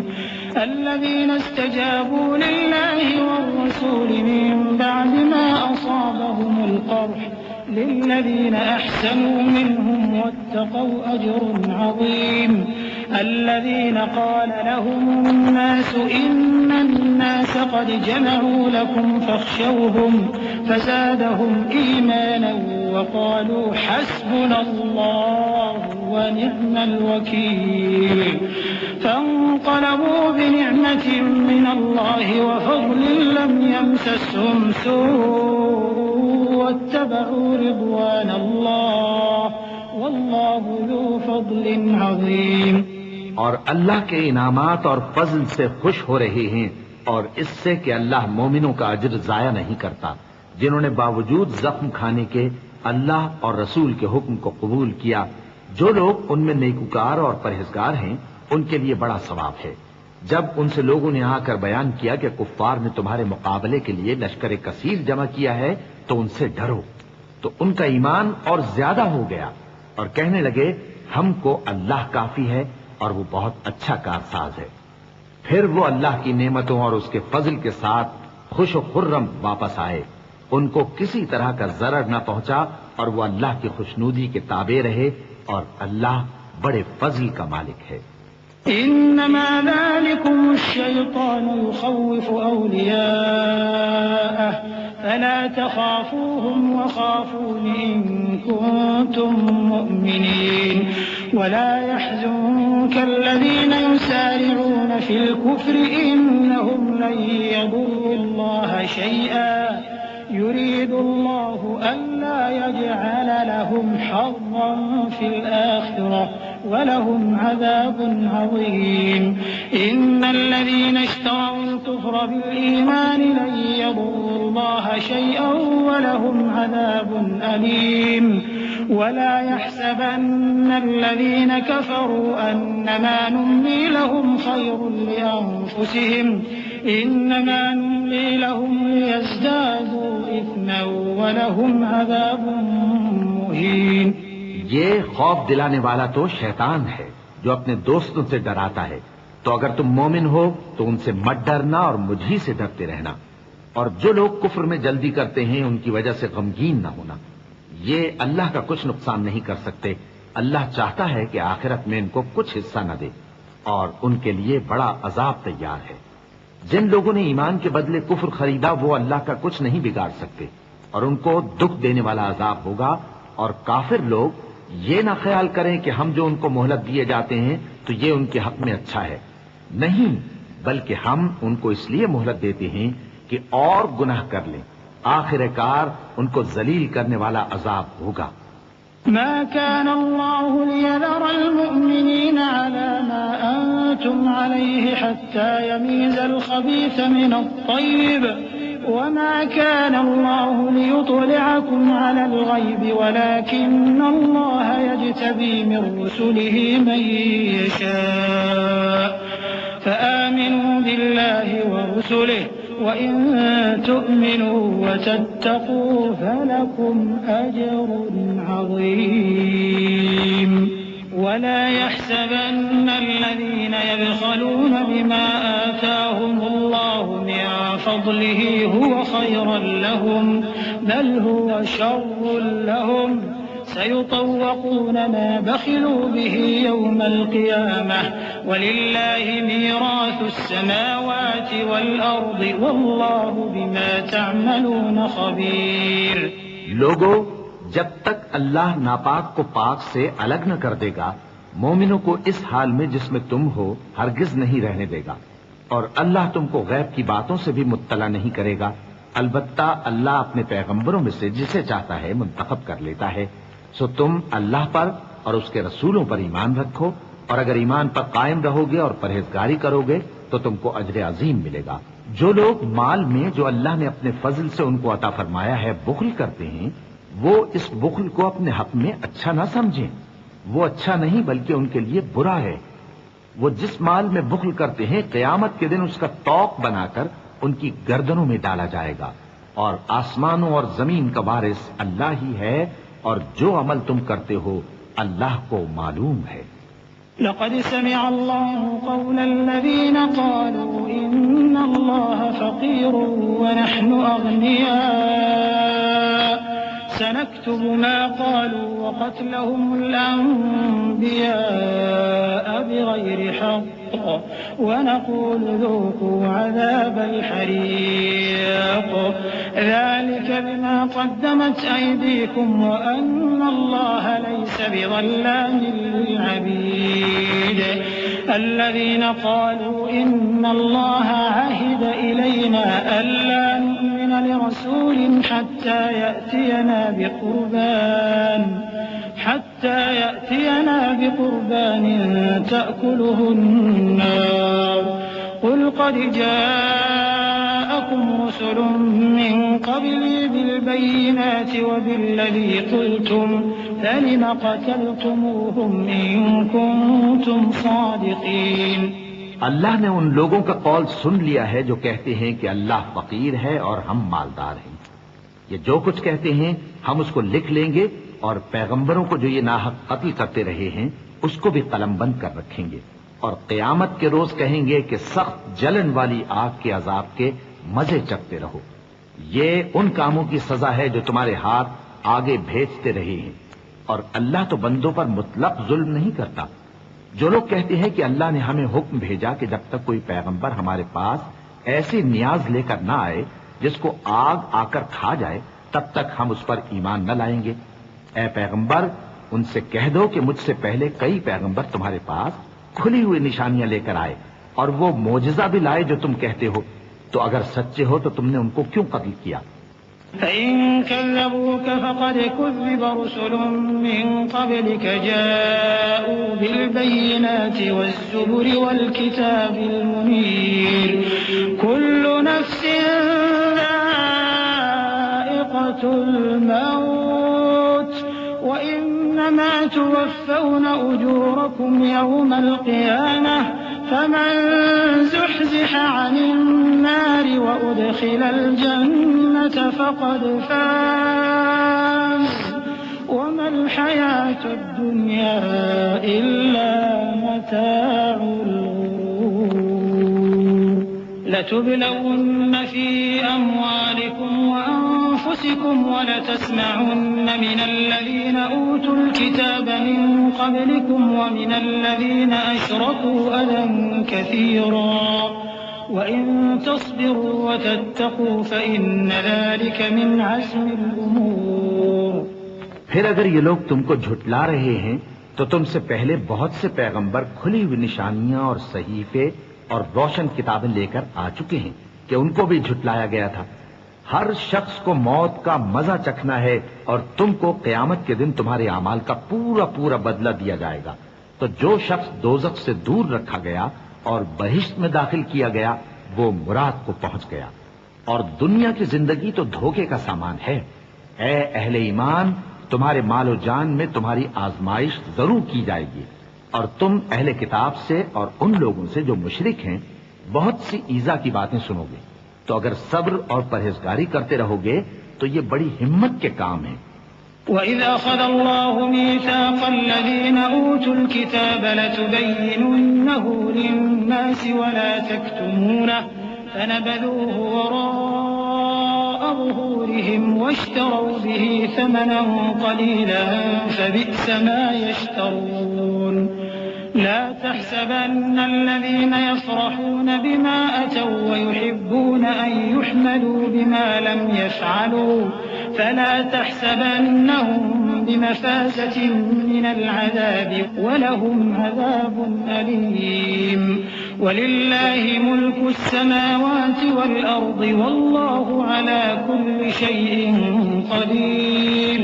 الذين استجابوا لله والرسول من بعد ما أصابهم القرح للذين أحسنوا منهم واتقوا أجر عظيم الذين قال لهم الناس إن الناس قد جمعوا لكم فاخشوهم فزادهم إيمانا وقالوا حسبنا الله ونعم الوكيل فانقلبوا بنعمة من الله وفضل لم يمسسهم سوء واتبعوا رضوان الله والله ذو فضل عظيم۔ اور اللہ کے انعامات اور فضل سے خوش ہو رہے ہیں اور اس سے کہ اللہ مومنوں کا اجر ضائع نہیں کرتا، جنہوں نے باوجود زخم کھانے کے اللہ اور رسول کے حکم کو قبول کیا۔ جو لوگ ان میں نیکوکار اور پرہیزگار ہیں ان کے لیے بڑا ثواب ہے۔ جب ان سے لوگوں نے آ کر بیان کیا کہ کفار نے تمہارے مقابلے کے لیے لشکر کثیر جمع کیا ہے تو ان سے ڈرو، تو ان کا ایمان اور زیادہ ہو گیا اور کہنے لگے ہم کو اللہ کافی ہے اور وہ بہت اچھا کارساز ہے۔ پھر وہ اللہ کی نعمتوں اور اس کے فضل کے ساتھ خوش و خرم واپس آئے، ان کو کسی طرح کا ضرر نہ پہنچا اور وہ اللہ کی خوشنودی کے تابع رہے، اور اللہ بڑے فضل کا مالک ہے۔ إنما ذلكم الشيطان يخوف أولياءه فلا تخافوهم وخافون إن كنتم مؤمنين ولا يحزنك الذين يسارعون في الكفر إنهم لن يضروا الله شيئا يريد الله ألا يجعل لهم حظا في الآخرة ولهم عذاب عظيم إن الذين اشتروا الكفر بالإيمان لن يضروا الله شيئا ولهم عذاب أليم ولا يحسبن الذين كفروا أنما نملي لهم خير لأنفسهم إنما نملي لهم ليزدادوا إثما ولهم عذاب مهين۔ یہ خوف دلانے والا تو شیطان ہے جو اپنے دوستوں سے ڈراتا ہے، تو اگر تم مومن ہو تو ان سے مت ڈرنا اور مجھ ہی سے ڈرتے رہنا، اور جو لوگ کفر میں جلدی کرتے ہیں ان کی وجہ سے غمگین نہ ہونا، یہ اللہ کا کچھ نقصان نہیں کر سکتے۔ اللہ چاہتا ہے کہ آخرت میں ان کو کچھ حصہ نہ دے اور ان کے لیے بڑا عذاب تیار ہے۔ جن لوگوں نے ایمان کے بدلے کفر خریدا وہ اللہ کا کچھ نہیں بگاڑ سکتے اور ان کو دکھ دینے والا عذاب ہوگا۔ اور کافر لوگ یہ نہ خیال کریں کہ ہم جو ان کو مہلت دیے جاتے ہیں تو یہ ان کے حق میں اچھا ہے، نہیں، بلکہ ہم ان کو اس لیے مہلت دیتے ہیں کہ اور گناہ کر لیں، آخر کار ان کو ذلیل کرنے والا عذاب ہوگا۔ ما كان الله ليذر المؤمنين على ما أنتم عليه حتى يميز الخبيث من الطيب وما كان الله ليطلعكم على الغيب ولكن الله يجتبي من رسله من يشاء فآمنوا بالله ورسله وإن تؤمنوا وتتقوا فلكم أجر عظيم ولا يحسبن الذين يبخلون بما آتاهم الله من فضله هو خيرا لهم بل هو شر لهم سيطوقون ما بخلوا به يوم القيامة ولله ميراث السماوات والأرض والله بما تعملون خبير۔ لوگو، جب تک اللہ ناپاک کو پاک سے الگ نہ کر دے گا مومنوں کو اس حال میں جس میں تم ہو ہرگز نہیں رہنے دے گا، اور اللہ تم کو غیب کی باتوں سے بھی مطلع نہیں کرے گا، البتہ اللہ اپنے پیغمبروں میں سے جسے چاہتا ہے منتخب کر لیتا ہے۔ سو تم اللہ پر اور اس کے رسولوں پر ایمان رکھو، اور اگر ایمان پر قائم رہو گے اور پرہیزگاری کرو گے تو تم کو اجر عظیم ملے گا۔ جو لوگ مال میں جو اللہ نے اپنے فضل سے ان کو عطا فرمایا ہے بخل کرتے ہیں، وہ اس بخل کو اپنے حق میں اچھا نہ سمجھیں، وہ اچھا نہیں بلکہ ان کے لیے برا ہے۔ وہ جس مال میں بخل کرتے ہیں قیامت کے دن اس کا طوق بنا کر ان کی گردنوں میں ڈالا جائے گا، اور آسمانوں اور زمین کا وارث اللہ ہی ہے، اور جو عمل تم کرتے ہو اللہ کو معلوم ہے۔ لقد سمع الله قول الذين قالوا إن الله فقير ونحن أغنياء سنكتب ما قالوا وقتلهم الأنبياء بغير حق ونقول ذوقوا عذاب الحريق ذلك بما قدمت أيديكم وأن الله ليس بظلام للعبيد الذين قالوا إن الله عهد إلينا ألا نؤمن لرسول حتى يأتينا بقربان تأكله النار قل قد جاءكم رسل من قبلي بالبينات وبالذي قلتم فلم قتلتموهم إن كنتم صادقين۔ اللہ نے ان لوگوں کا قول سن لیا ہے جو کہتے ہیں کہ اللہ فقیر ہے اور ہم مالدار ہیں۔ یہ جو کچھ کہتے ہیں ہم اس کو لکھ لیں گے، اور پیغمبروں کو جو یہ ناحق قتل کرتے رہے ہیں اس کو بھی قلم بند کر رکھیں گے، اور قیامت کے روز کہیں گے کہ سخت جلن والی آگ کے عذاب کے مزے چکتے رہو۔ یہ ان کاموں کی سزا ہے جو تمہارے ہاتھ آگے بھیجتے رہے ہیں، اور اللہ تو بندوں پر مطلق ظلم نہیں کرتا۔ جو لوگ کہتے ہیں کہ اللہ نے ہمیں حکم بھیجا کہ جب تک کوئی پیغمبر ہمارے پاس ایسی نیاز لے کر نہ آئے جس کو آگ آ کر کھا جائے تب تک ہم اس پر ایمان نہ لائیں گے، اے پیغمبر ان سے کہہ دو کہ مجھ سے پہلے کئی پیغمبر تمہارے پاس کھلی ہوئی نشانیاں لے کر آئے اور وہ معجزہ بھی لائے جو تم کہتے ہو، تو اگر سچے ہو تو تم نے ان کو کیوں قتل کیا؟ فإن كذبوك فقد كذب رسل من قبلك جاءوا بالبينات والزبر والكتاب المنير كل نفس ذائقة الموت وإنما توفون أجوركم يوم القيامة فمن زحزح عن النار وأدخل الجنة فقد فاز وما الحياة الدنيا إلا متاع الغرور لتبلون في أموالكم وأنفسكم ولتسمعن من الذين أوتوا الكتاب من قبلكم ومن الذين أشركوا أذى كثيرا وإن تصبروا وتتقوا فإن ذلك من عزم الأمور۔ پھر اگر یہ لوگ تم کو جھٹلا رہے ہیں تو تم سے پہلے بہت سے پیغمبر کھلی ہوئی نشانیاں اور صحیفے اور روشن کتابیں لے کر آ چکے ہیں کہ ان کو بھی جھٹلایا گیا تھا۔ ہر شخص کو موت کا مزہ چکھنا ہے، اور تم کو قیامت کے دن تمہارے اعمال کا پورا پورا بدلہ دیا جائے گا۔ تو جو شخص دوزخ سے دور رکھا گیا اور بہشت میں داخل کیا گیا وہ مراد کو پہنچ گیا، اور دنیا کی زندگی تو دھوکے کا سامان ہے۔ اے اہل ایمان، تمہارے مال و جان میں تمہاری آزمائش ضرور کی جائے گی، اور تم اہل کتاب سے اور ان لوگوں سے جو مشرک ہیں بہت سی ایذا کی باتیں سنو گے، تو اگر صبر اور پرہیزگاری کرتے رہو گے تو یہ بڑی ہمت کے کام ہیں۔ وَإِذْ أَخَذَ اللَّهُ مِيثَاقَ الَّذِينَ أُوتُوا الْكِتَابَ لَتُبَيِّنُنَّهُ لِلنَّاسِ وَلَا تَكْتُمُونَهُ فَنَبَذُوهُ وَرَاءَ ظُهُورِهِمْ وَاشْتَرَوْا بِهِ ثَمَنًا قَلِيلًا فَبِئْسَ مَا يَشْتَرُونَ لا تحسبن الذين يفرحون بما أتوا ويحبون أن يحمدوا بما لم يفعلوا فلا تحسبنهم بمفازة من العذاب ولهم عذاب أليم ولله ملك السماوات والأرض والله على كل شيء قدير۔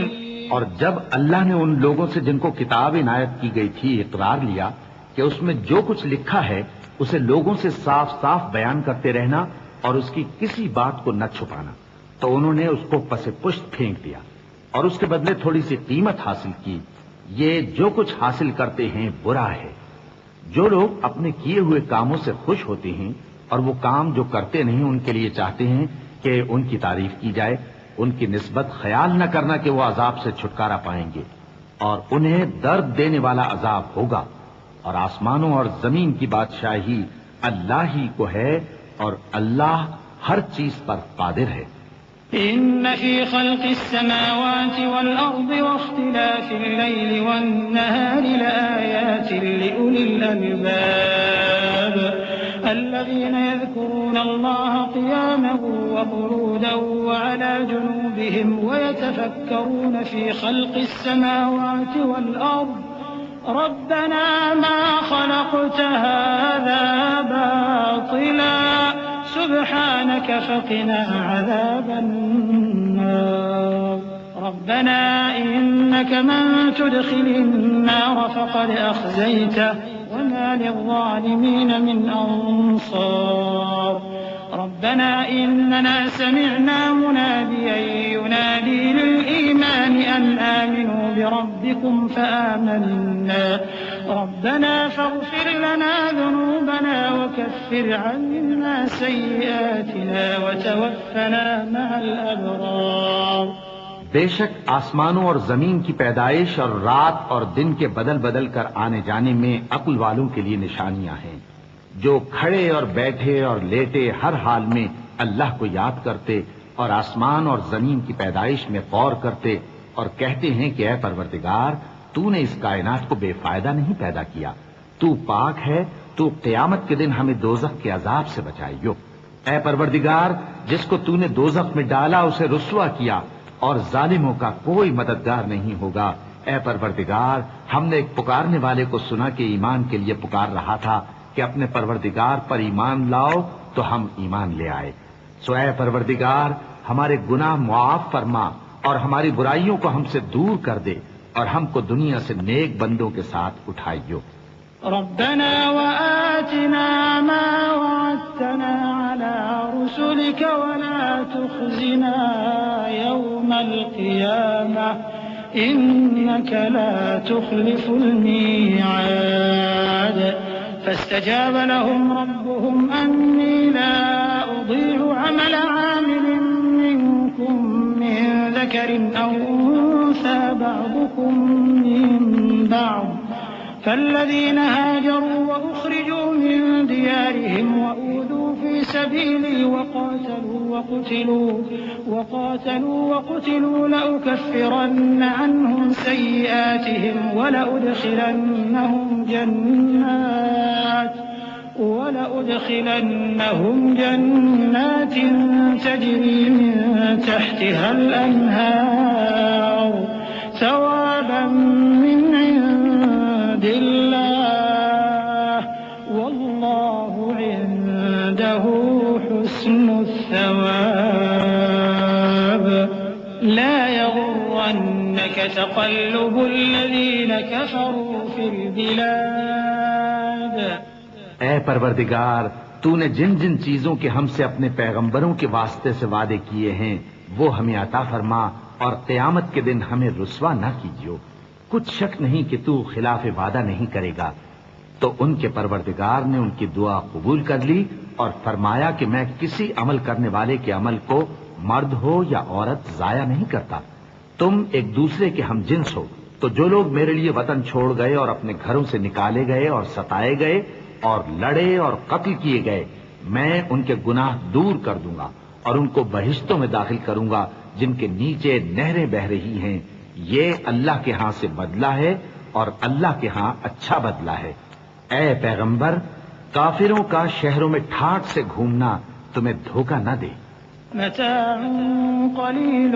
اور جب اللہ نے ان لوگوں سے جن کو کتاب عنایت کی گئی تھی اقرار لیا کہ اس میں جو کچھ لکھا ہے اسے لوگوں سے صاف صاف بیان کرتے رہنا اور اس کی کسی بات کو نہ چھپانا، تو انہوں نے اس کو پس پشت پھینک دیا اور اس کے بدلے تھوڑی سی قیمت حاصل کی۔ یہ جو کچھ حاصل کرتے ہیں برا ہے۔ جو لوگ اپنے کیے ہوئے کاموں سے خوش ہوتے ہیں اور وہ کام جو کرتے نہیں ان کے لیے چاہتے ہیں کہ ان کی تعریف کی جائے، ان کی نسبت خیال نہ کرنا کہ وہ عذاب سے چھٹکارا پائیں گے، اور انہیں درد دینے والا عذاب ہوگا۔ اور آسمانوں اور زمین کی بادشاہی اللہ ہی کو ہے اور اللہ ہر چیز پر قادر ہے۔ إن في خلق السماوات والأرض واختلاف الليل والنهار لآيات لأولي الألباب الذين يذكرون الله قياما وقعودا وعلى جنوبهم ويتفكرون في خلق السماوات والأرض ربنا ما خلقت هذا باطلا سبحانك فقنا عذاب النار ربنا إنك من تدخل النار فقد أخزيته وما للظالمين من أنصار ربنا إننا سمعنا مناديا ينادي للإيمان أن آمنوا بربكم فآمنا ربنا فاغفر لنا ذنوبنا وكفر عنا سيئاتنا وتوفنا مع الأبرار۔ بے شک آسمانوں اور زمین کی پیدائش اور رات اور دن کے بدل بدل کر آنے جانے میں عقل والوں کے لیے نشانیاں ہیں، جو کھڑے اور بیٹھے اور لیٹے ہر حال میں اللہ کو یاد کرتے اور آسمان اور زمین کی پیدائش میں غور کرتے اور کہتے ہیں کہ اے پروردگار تو نے اس کائنات کو بے فائدہ نہیں پیدا کیا، تو پاک ہے، تو قیامت کے دن ہمیں دوزخ کے عذاب سے بچائیو۔ اے پروردگار جس کو تو نے دوزخ میں ڈالا اسے رسوا کیا اور ظالموں کا کوئی مددگار نہیں ہوگا۔ اے پروردگار ہم نے ایک پکارنے والے کو سنا کہ ایمان کے لیے پکار رہا تھا کہ اپنے پروردگار پر ایمان لاؤ تو ہم ایمان لے آئے، سو اے پروردگار ہمارے گناہ معاف فرما اور ہماری برائیوں کو ہم سے دور کر دے اور ہم کو دنیا سے نیک بندوں کے ساتھ اٹھائیو۔ ربنا وآتنا ما وعدتنا على رسلك ولا تخزنا يوم القيامة إنك لا تخلف الميعاد فاستجاب لهم ربهم أني لا أضيع عمل عامل منكم من ذكر أو أنثى بعضكم من بعض فالذين هاجروا وأخرجوا من ديارهم وأوذوا في سبيلي وقاتلوا لأكفرن عنهم سيئاتهم ولأدخلنهم جنات تجري من تحتها الأنهار ثوابا من عند الله والله عنده حسن الثواب لا يغرنك تقلب الذين كفروا في البلاد۔ اے پروردگار تو نے جن جن چیزوں کے ہم سے اپنے پیغمبروں کے واسطے سے وعدے کیے ہیں وہ ہمیں عطا فرما اور قیامت کے دن ہمیں رسوا نہ کیجیو، کچھ شک نہیں کہ تو خلاف وعدہ نہیں کرے گا۔ تو ان کے پروردگار نے ان کی دعا قبول کر لی اور فرمایا کہ میں کسی عمل کرنے والے کے عمل کو مرد ہو یا عورت ضائع نہیں کرتا، تم ایک دوسرے کے ہم جنس ہو۔ تو جو لوگ میرے لیے وطن چھوڑ گئے اور اپنے گھروں سے نکالے گئے اور ستائے گئے اور لڑے اور قتل کیے گئے، میں ان کے گناہ دور کر دوں گا اور ان کو بہشتوں میں داخل کروں گا جن کے نیچے نہریں بہ رہی ہیں۔ یہ اللہ کے ہاں سے بدلہ ہے اور اللہ کے ہاں اچھا بدلہ ہے۔ اے پیغمبر کافروں کا شہروں میں ٹھاٹ سے گھومنا تمہیں دھوکہ نہ دے۔ متاع قليل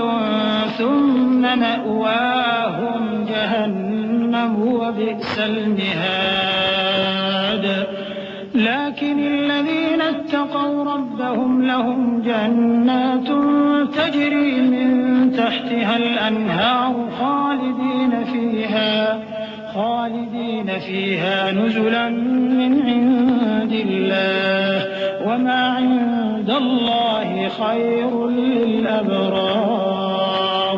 ثم مأواهم جهنم وبئس المهاد لكن الذين اتقوا ربهم لهم جنات تجري من تحتها الأنهار خالدين فيها نزلا من عند الله وما عند الله خير للأبرار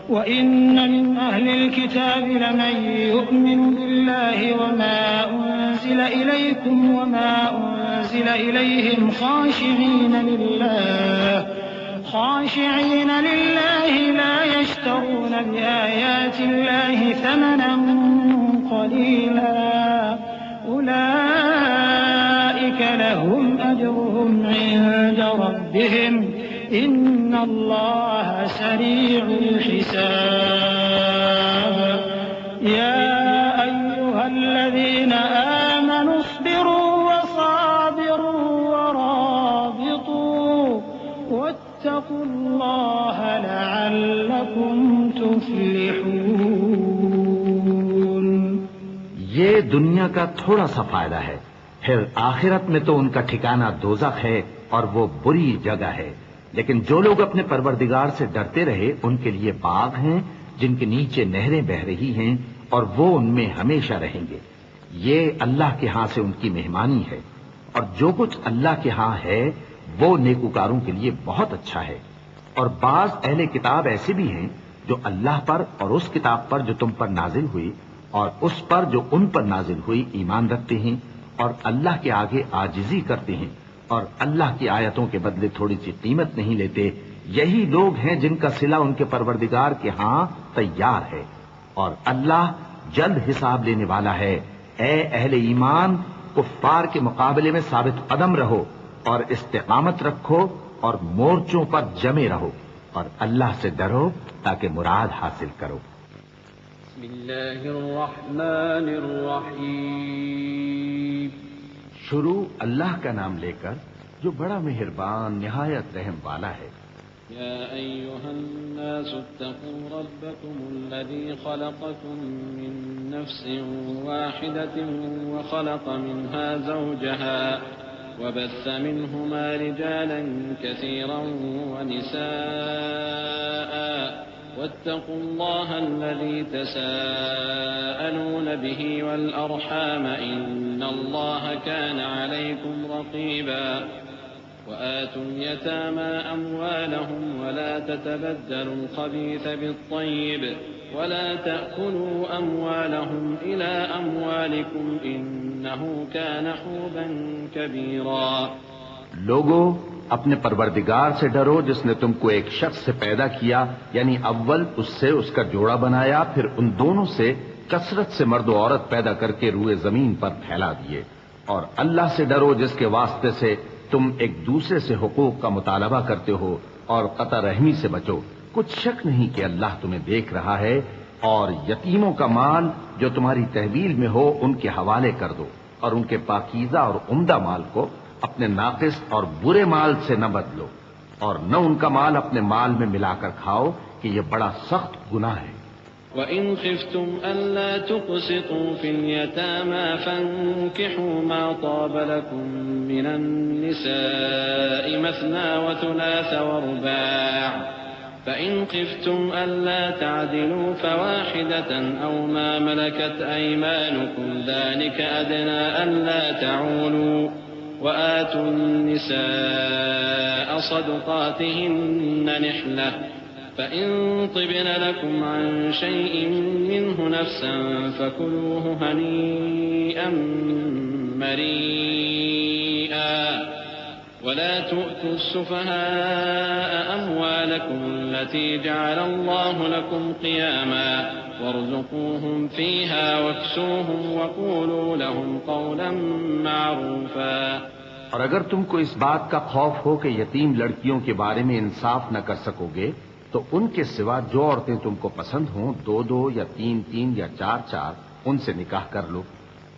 وإن من أهل الكتاب لمن يؤمن بالله وما أنزل إليكم وما أنزل إليهم خاشعين لله لا يشترون بآيات الله ثمنا قليلا أولئك لهم أجرهم عند ربهم إن الله سريع الحساب يا أيها الذين آمنوا اصبروا وصابروا ورابطوا واتقوا الله لعلكم تفلحون. یہ دنیا کا تھوڑا سا فائدہ ہے، پھر آخرت میں تو ان کا ٹھکانہ دوزخ ہے اور وہ بری جگہ ہے. لیکن جو لوگ اپنے پروردگار سے ڈرتے رہے ان کے لیے باغ ہیں جن کے نیچے نہریں بہ رہی ہیں اور وہ ان میں ہمیشہ رہیں گے. یہ اللہ کے ہاں سے ان کی مہمانی ہے، اور جو کچھ اللہ کے ہاں ہے وہ نیکوکاروں کے لیے بہت اچھا ہے. اور بعض اہل کتاب ایسے بھی ہیں جو اللہ پر اور اس کتاب پر جو تم پر نازل ہوئی اور اس پر جو ان پر نازل ہوئی ایمان رکھتے ہیں اور اللہ کے آگے عاجزی کرتے ہیں اور اللہ کی آیتوں کے بدلے تھوڑی سی قیمت نہیں لیتے. یہی لوگ ہیں جن کا صلہ ان کے پروردگار کے ہاں تیار ہے، اور اللہ جلد حساب لینے والا ہے. اے اہل ایمان، کفار کے مقابلے میں ثابت قدم رہو اور استقامت رکھو اور مورچوں پر جمے رہو اور اللہ سے ڈرو تاکہ مراد حاصل کرو. بسم اللہ الرحمن الرحیم. شروع اللہ کا نام لے کر جو بڑا مہربان نہایت رحم والا ہے. یا ایھا الناس اتقوا ربکم الذی خلقکم من نفس واحدة وخلق منها زوجها وبث منهما رجالا كثيرا ونساء واتقوا الله الذي تساءلون به والأرحام إن الله كان عليكم رقيبا وآتوا اليتامى أموالهم ولا تتبدلوا الخبيث بالطيب ولا تأكلوا أموالهم إلى أموالكم إنه كان حوبا كبيرا. لوگو، اپنے پروردگار سے ڈرو جس نے تم کو ایک شخص سے پیدا کیا، یعنی اول اس سے اس کا جوڑا بنایا، پھر ان دونوں سے کثرت سے مرد و عورت پیدا کر کے روئے زمین پر پھیلا دیے. اور اللہ سے ڈرو جس کے واسطے سے تم ایک دوسرے سے حقوق کا مطالبہ کرتے ہو، اور قطع رحمی سے بچو. کچھ شک نہیں کہ اللہ تمہیں دیکھ رہا ہے. اور یتیموں کا مال جو تمہاری تحویل میں ہو ان کے حوالے کر دو، اور ان کے پاکیزہ اور عمدہ مال کو اپنے ناقص اور برے مال سے نہ بدلو، اور نہ ان کا مال اپنے مال میں ملا کر کھاؤ کہ یہ بڑا سخت گناہ ہے. وَإِنْ خِفْتُمْ أَلَّا تُقْسِطُوا فِي الْيَتَامَى فَانكِحُوا مَا طَابَ لَكُم مِّنَ النِّسَاءِ مَثْنَىٰ وَثُلَاثَ وَرُبَاعَ فَإِنْ خِفْتُمْ أَلَّا تَعْدِلُوا فَوَاحِدَةً أَوْ مَا مَلَكَتْ أَيْمَانُكُمْ ذَلِكَ أَدْنَىٰ أَلَّا تَعُولُوا وَآتُوا النِّسَاءَ صَدُقَاتِهِنَّ نِحْلَةً فَإِن طِبْنَ لَكُمْ عَن شَيْءٍ مِّنْهُ نَفْسًا فَكُلُوهُ هَنِيئًا مَّرِيئًا وَلَا تُؤْتُوا السُّفَهَاءَ أَمْوَالَكُمُ الَّتِي جَعَلَ اللَّهُ لَكُمْ قِيَامًا وَارْزُقُوهُمْ فِيهَا وَاكْسُوهُمْ وَقُولُوا لَهُمْ قَوْلًا مَّعْرُوفًا. اور اگر تم کو اس بات کا خوف ہو کہ یتیم لڑکیوں کے بارے میں انصاف نہ کر سکو گے تو ان کے سوا جو عورتیں تم کو پسند ہوں 2-2 یا 3-3 یا 4-4 ان سے نکاح کر لو.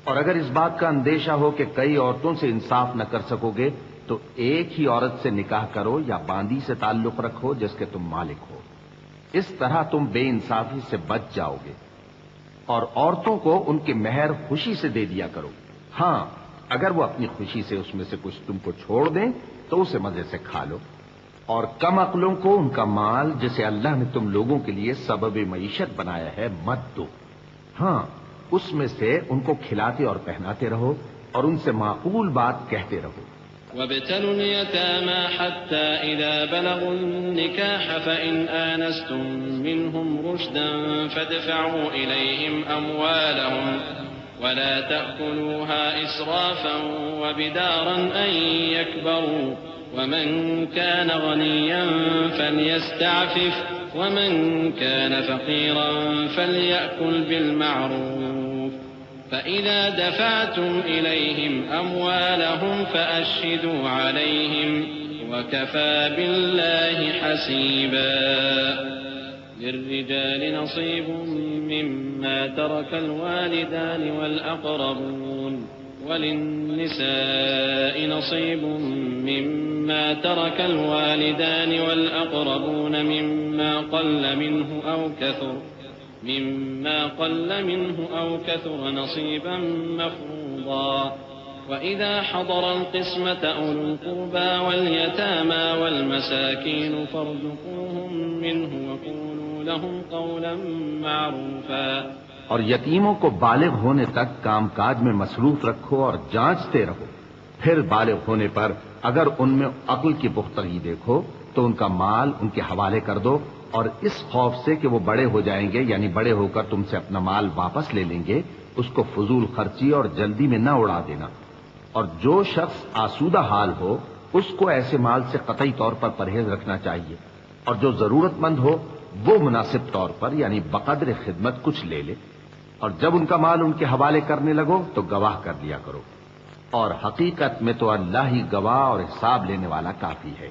اور اگر اس بات کا اندیشہ ہو کہ کئی عورتوں سے انصاف نہ کر سکو گے تو ایک ہی عورت سے نکاح کرو یا باندی سے تعلق رکھو جس کے تم مالک ہو. اس طرح تم بے انصافی سے بچ جاؤ گے. اور عورتوں کو ان کے مہر خوشی سے دے دیا کرو. ہاں اگر وہ اپنی خوشی سے اس میں سے کچھ تم کو چھوڑ دیں تو اسے مزے سے کھا لو. اور کم عقلوں کو ان کا مال جسے اللہ نے تم لوگوں کے لیے سبب معیشت بنایا ہے مت دو. ہاں اس میں سے ان کو کھلاتے اور پہناتے رہو اور ان سے معقول بات کہتے رہو. وابتلوا اليتامى حتى إذا بلغوا النكاح فإن آنستم منهم رشدا فادفعوا إليهم أموالهم ولا تأكلوها إسرافا وبدارا أن يكبروا ومن كان غنيا فليستعفف ومن كان فقيرا فليأكل بالمعروف فإذا دفعتم إليهم أموالهم فأشهدوا عليهم وكفى بالله حسيبا. للرجال نصيب مما ترك الوالدان والأقربون وللنساء نصيب مما ترك الوالدان والأقربون مما قل منه أو كثر نصيبا مفروضا. وإذا حضر القسمة أولو القربى واليتامى والمساكين فارزقوهم منه وقولوا لهم قولا معروفا. اور یتیموں کو بالغ ہونے تک کام کاج میں مصروف رکھو اور جانچتے رہو. پھر بالغ ہونے پر اگر ان میں عقل کی پختگی دیکھو تو ان کا مال ان کے حوالے کر دو، اور اس خوف سے کہ وہ بڑے ہو جائیں گے یعنی بڑے ہو کر تم سے اپنا مال واپس لے لیں گے اس کو فضول خرچی اور جلدی میں نہ اڑا دینا. اور جو شخص آسودہ حال ہو اس کو ایسے مال سے قطعی طور پر پرہیز رکھنا چاہیے، اور جو ضرورت مند ہو وہ مناسب طور پر یعنی بقدر خدمت کچھ لے لے. اور جب ان کا مال ان کے حوالے کرنے لگو تو گواہ کر لیا کرو، اور حقیقت میں تو اللہ ہی گواہ اور حساب لینے والا کافی ہے.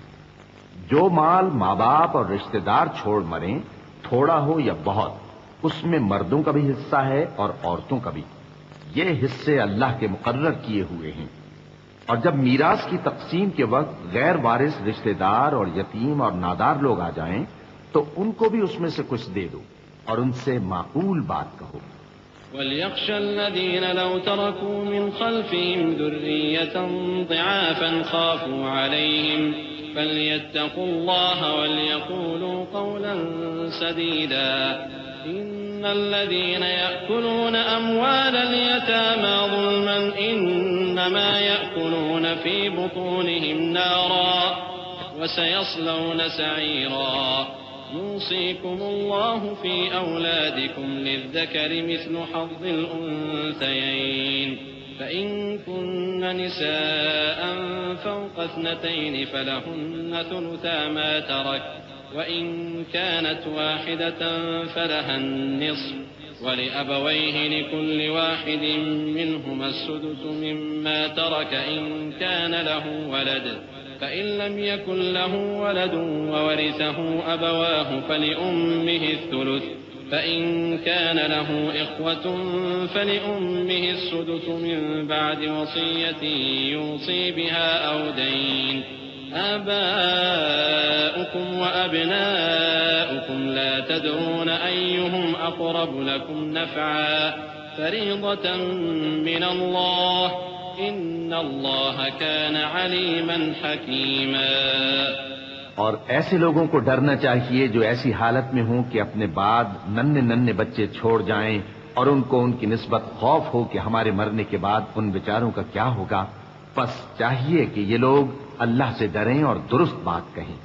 جو مال ماں باپ اور رشتہ دار چھوڑ مریں، تھوڑا ہو یا بہت، اس میں مردوں کا بھی حصہ ہے اور عورتوں کا بھی. یہ حصے اللہ کے مقرر کیے ہوئے ہیں. اور جب میراث کی تقسیم کے وقت غیر وارث رشتہ دار اور یتیم اور نادار لوگ آ جائیں تو ان کو بھی اس میں سے کچھ دے دو اور ان سے معقول بات کہو. وَلْيَخْشَ الَّذِينَ لَوْ تَرَكُوا مِنْ خَلْفِهِمْ ذُرِّيَّةً ضِعَافًا خَافُوا عَلَيْهِمْ فَلْيَتَّقُوا اللَّهَ وَلْيَقُولُوا قَوْلًا سَدِيدًا. إِنَّ الَّذِينَ يَأْكُلُونَ أَمْوَالَ الْيَتَامَى ظُلْمًا إِنَّمَا يَأْكُلُونَ فِي بُطُونِهِمْ نَارًا وَسَيَصْلَوْنَ سَعِيرًا. يوصيكم الله في أولادكم للذكر مثل حظ الأنثيين فإن كن نساء فوق 2 فلهن ثلثا ما ترك وإن كانت واحدة فلها النصف ولأبويه لكل واحد منهما السدس مما ترك إن كان له ولد فإن لم يكن له ولد وورثه أبواه فلأمه الثلث فإن كان له إخوة فلأمه السدس من بعد وصية يوصي بها أو دين. آباؤكم وأبناؤكم لا تدرون أيهم أقرب لكم نفعا فريضة من الله ان اللہ کان علیما حکیما. اور ایسے لوگوں کو ڈرنا چاہیے جو ایسی حالت میں ہوں کہ اپنے بعد ننھے بچے چھوڑ جائیں اور ان کو ان کی نسبت خوف ہو کہ ہمارے مرنے کے بعد ان بیچاروں کا کیا ہوگا. پس چاہیے کہ یہ لوگ اللہ سے ڈریں اور درست بات کہیں.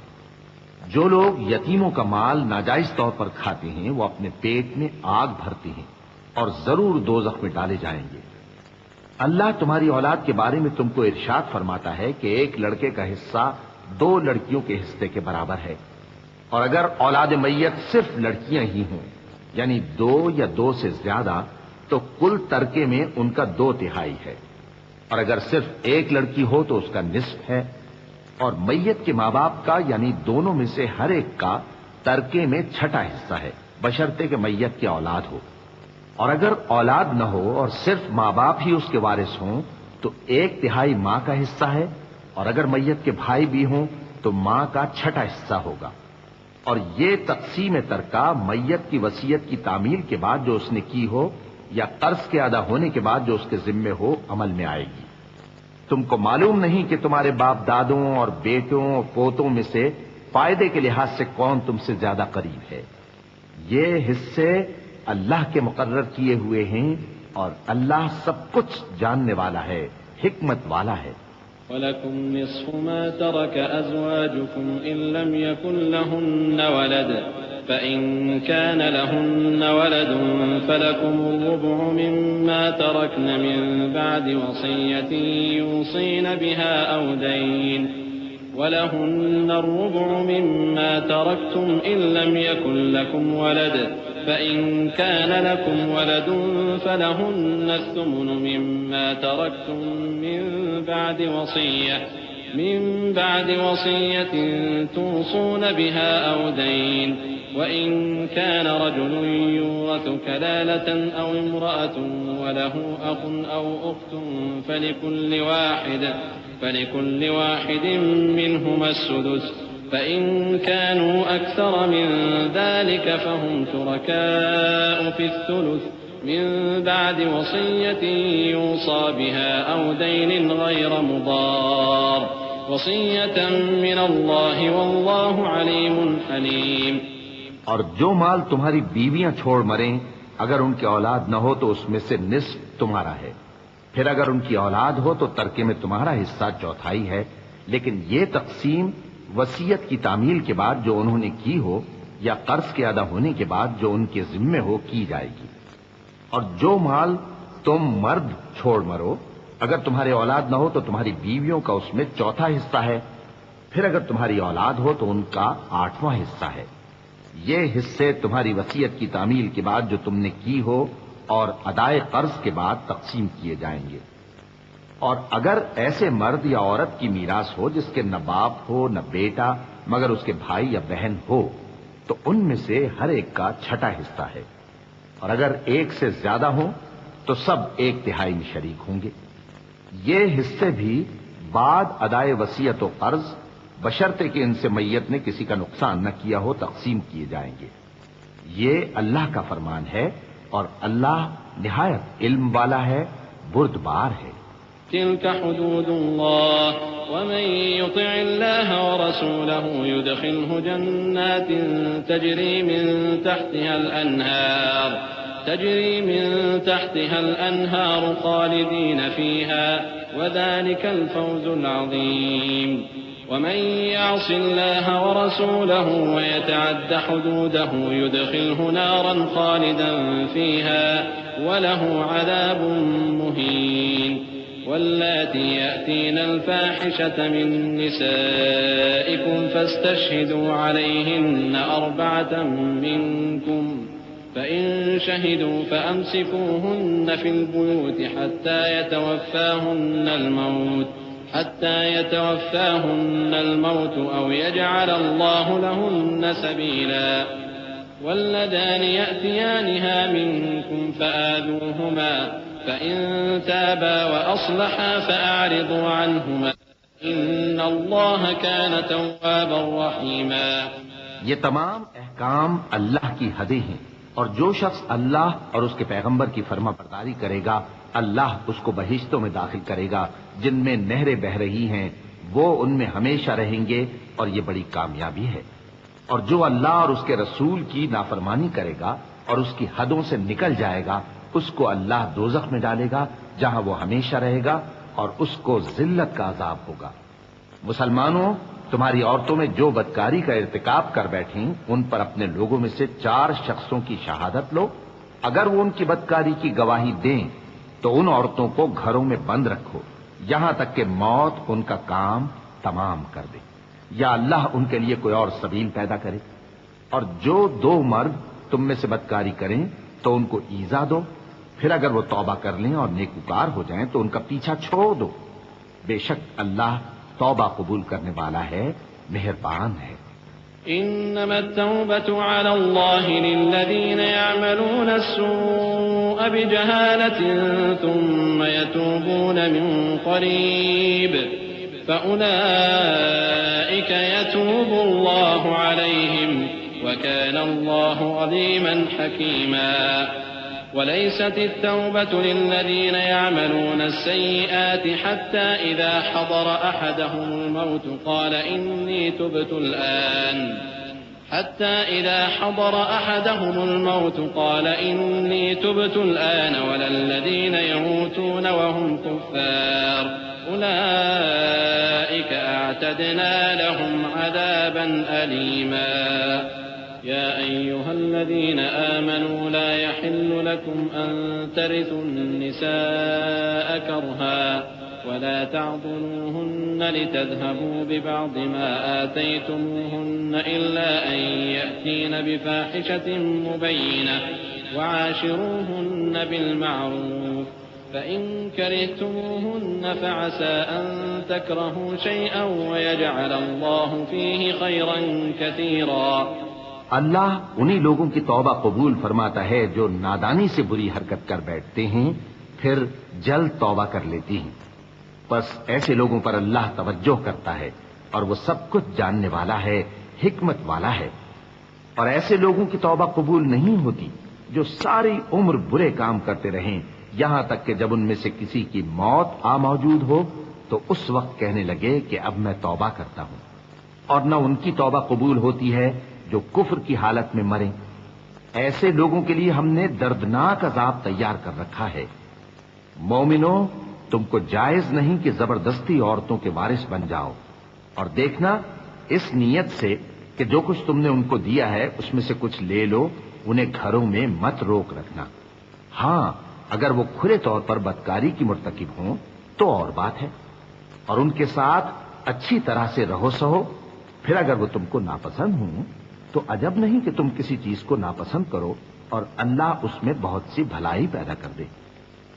جو لوگ یتیموں کا مال ناجائز طور پر کھاتے ہیں وہ اپنے پیٹ میں آگ بھرتے ہیں اور ضرور دوزخ میں ڈالے جائیں گے. اللہ تمہاری اولاد کے بارے میں تم کو ارشاد فرماتا ہے کہ ایک لڑکے کا حصہ 2 لڑکیوں کے حصے کے برابر ہے، اور اگر اولاد میت صرف لڑکیاں ہی ہوں یعنی 2 یا 2 سے زیادہ تو کل ترکے میں ان کا 2/3 ہے، اور اگر صرف ایک لڑکی ہو تو اس کا نصف ہے. اور میت کے ماں باپ کا یعنی دونوں میں سے ہر ایک کا ترکے میں 6واں حصہ ہے بشرطے کہ میت کی اولاد ہو. اور اگر اولاد نہ ہو اور صرف ماں باپ ہی اس کے وارث ہوں تو 1/3 ماں کا حصہ ہے اور اگر میت کے بھائی بھی ہوں تو ماں کا چھٹا حصہ ہوگا. اور یہ تقسیم ترکہ میت کی وصیت کی تعمیل کے بعد جو اس نے کی ہو یا قرض کے ادا ہونے کے بعد جو اس کے ذمے ہو عمل میں آئے گی. تم کو معلوم نہیں کہ تمہارے باپ دادوں اور بیٹوں اور پوتوں میں سے فائدے کے لحاظ سے کون تم سے زیادہ قریب ہے. یہ حصے اللہ کے مقرر کیے ہوئے ہیں اور اللہ سب کچھ جاننے والا ہے، حکمت والا ہے. وَلَكُمْ نِصْفُ مَا تَرَكَ أَزْوَاجُكُمْ إِن لَّمْ يَكُن لَّهُنَّ وَلَدٌ فَإِن كَانَ لَهُنَّ وَلَدٌ فَلَكُمُ الرُّبُعُ مِمَّا تَرَكْنَ مِن بَعْدِ وَصِيَّةٍ يُوصِينَ بِهَا أَوْ دَيْنٍ وَلَهُنَّ الرُّبُعُ مِمَّا تَرَكْتُمْ إِن لَّمْ يَكُن لَّكُمْ وَلَدٌ فَإِن كَانَ لَكُمْ وَلَدٌ فَلَهُنَّ الثُّمُنُ مِمَّا تَرَكْتُم من بعد وصية توصون بها أو دين وإن كان رجل يورث كلالة أو امرأة وله أخ أو أخت فلكل واحد منهما السدس فإن كانوا أكثر من ذلك فهم شركاء في الثلث من بعد وصية يوصى بها أو دين غير مضار وصية من الله والله عليم حليم. اور جو مال تمہاری بیویاں چھوڑ مریں اگر ان کی اولاد نہ ہو تو اس میں سے نصف تمہارا ہے. پھر اگر ان کی اولاد ہو تو ترکے میں تمہارا حصہ چوتھائی ہے. لیکن یہ تقسیم وصیت کی تعمیل کے بعد جو انہوں نے کی ہو یا قرض کے ادا ہونے کے بعد جو ان کے ذمے ہو کی جائے گی. اور جو مال تم مرد چھوڑ مرو اگر تمہارے اولاد نہ ہو تو تمہاری بیویوں کا اس میں چوتھا حصہ ہے. پھر اگر تمہاری اولاد ہو تو ان کا 8واں حصہ ہے. یہ حصے تمہاری وصیت کی تعمیل کے بعد جو تم نے کی ہو اور ادائے قرض کے بعد تقسیم کیے جائیں گے. اور اگر ایسے مرد یا عورت کی میراث ہو جس کے نہ باپ ہو نہ بیٹا مگر اس کے بھائی یا بہن ہو تو ان میں سے ہر ایک کا چھٹا حصہ ہے. اور اگر ایک سے زیادہ ہوں تو سب 1/3 میں شریک ہوں گے. یہ حصے بھی بعد ادائے وصیت و قرض بشرطے کہ ان سے میت نے کسی کا نقصان نہ کیا ہو تقسیم کیے جائیں گے. یہ اللہ کا فرمان ہے اور اللہ نہایت علم والا ہے، بردبار ہے. تلك حدود الله ومن يطع الله ورسوله يدخله جنات تجري من تحتها الأنهار خالدين فيها وذلك الفوز العظيم. ومن يعص الله ورسوله ويتعد حدوده يدخله نارا خالدا فيها وله عذاب مهين. واللاتي يأتين الفاحشة من نسائكم فاستشهدوا عليهن 4 منكم فإن شهدوا فأمسكوهن في البيوت حتى يتوفاهن الموت أو يجعل الله لهن سبيلا. واللذان يأتيانها منكم فآذوهما فإن تابا وأصلحا فأعرضوا عنهما إن الله كان توابا رحيما. یہ تمام احکام اللہ کی حدیں ہیں اور جو شخص اللہ اور اس کے پیغمبر کی فرما برداری کرے گا اللہ اس کو بہشتوں میں داخل کرے گا جن میں نہریں بہ رہی ہیں، وہ ان میں ہمیشہ رہیں گے اور یہ بڑی کامیابی ہے. اور جو اللہ اور اس کے رسول کی نافرمانی کرے گا اور اس کی حدوں سے نکل جائے گا اس کو اللہ دوزخ میں ڈالے گا جہاں وہ ہمیشہ رہے گا اور اس کو ذلت کا عذاب ہوگا. مسلمانوں، تمہاری عورتوں میں جو بدکاری کا ارتکاب کر بیٹھیں ان پر اپنے لوگوں میں سے 4 شخصوں کی شہادت لو. اگر وہ ان کی بدکاری کی گواہی دیں تو ان عورتوں کو گھروں میں بند رکھو یہاں تک کہ موت ان کا کام تمام کر دے یا اللہ ان کے لیے کوئی اور سبیل پیدا کرے. اور جو 2 مرد تم میں سے بدکاری کریں تو ان کو ایذا دو، پھر اگر وہ توبہ کر لیں اور نیکوکار ہو جائیں تو ان کا پیچھا چھوڑ دو. بے شک اللہ توبہ قبول کرنے والا ہے، مہربان ہے. إنما التوبة على الله للذين يعملون السوء بجهالة ثم يتوبون من قريب فأولئك يتوب الله عليهم وكان الله عليما حكيما وليست التوبة للذين يعملون السيئات حتى إذا حضر أحدهم الموت قال إني تبت الآن ولا الذين يموتون وهم كفار أولئك أعتدنا لهم عذابا أليما يا أيها الذين آمنوا لا يحل لكم أن ترثوا النساء كرها ولا تعضلوهن لتذهبوا ببعض ما آتيتموهن إلا أن يأتين بفاحشة مبينة وعاشروهن بالمعروف فإن كرهتموهن فعسى أن تكرهوا شيئا ويجعل الله فيه خيرا كثيرا اللہ انہی لوگوں کی توبہ قبول فرماتا ہے جو نادانی سے بری حرکت کر بیٹھتے ہیں پھر جلد توبہ کر لیتی ہیں، بس ایسے لوگوں پر اللہ توجہ کرتا ہے اور وہ سب کچھ جاننے والا ہے، حکمت والا ہے۔ اور ایسے لوگوں کی توبہ قبول نہیں ہوتی جو ساری عمر برے کام کرتے رہیں یہاں تک کہ جب ان میں سے کسی کی موت آ موجود ہو تو اس وقت کہنے لگے کہ اب میں توبہ کرتا ہوں، اور نہ ان کی توبہ قبول ہوتی ہے جو کفر کی حالت میں مریں۔ ایسے لوگوں کے لیے ہم نے دردناک عذاب تیار کر رکھا ہے۔ مومنوں، تم کو جائز نہیں کہ زبردستی عورتوں کے وارث بن جاؤ، اور دیکھنا اس نیت سے کہ جو کچھ تم نے ان کو دیا ہے اس میں سے کچھ لے لو، انہیں گھروں میں مت روک رکھنا۔ ہاں، اگر وہ کھلے طور پر بدکاری کی مرتکب ہوں تو اور بات ہے، اور ان کے ساتھ اچھی طرح سے رہو سہو۔ پھر اگر وہ تم کو ناپسند ہوں تو عجب نہیں کہ تم کسی چیز کو ناپسند کرو، اور اللہ اس میں بہت سی بھلائی پیدا کر دے۔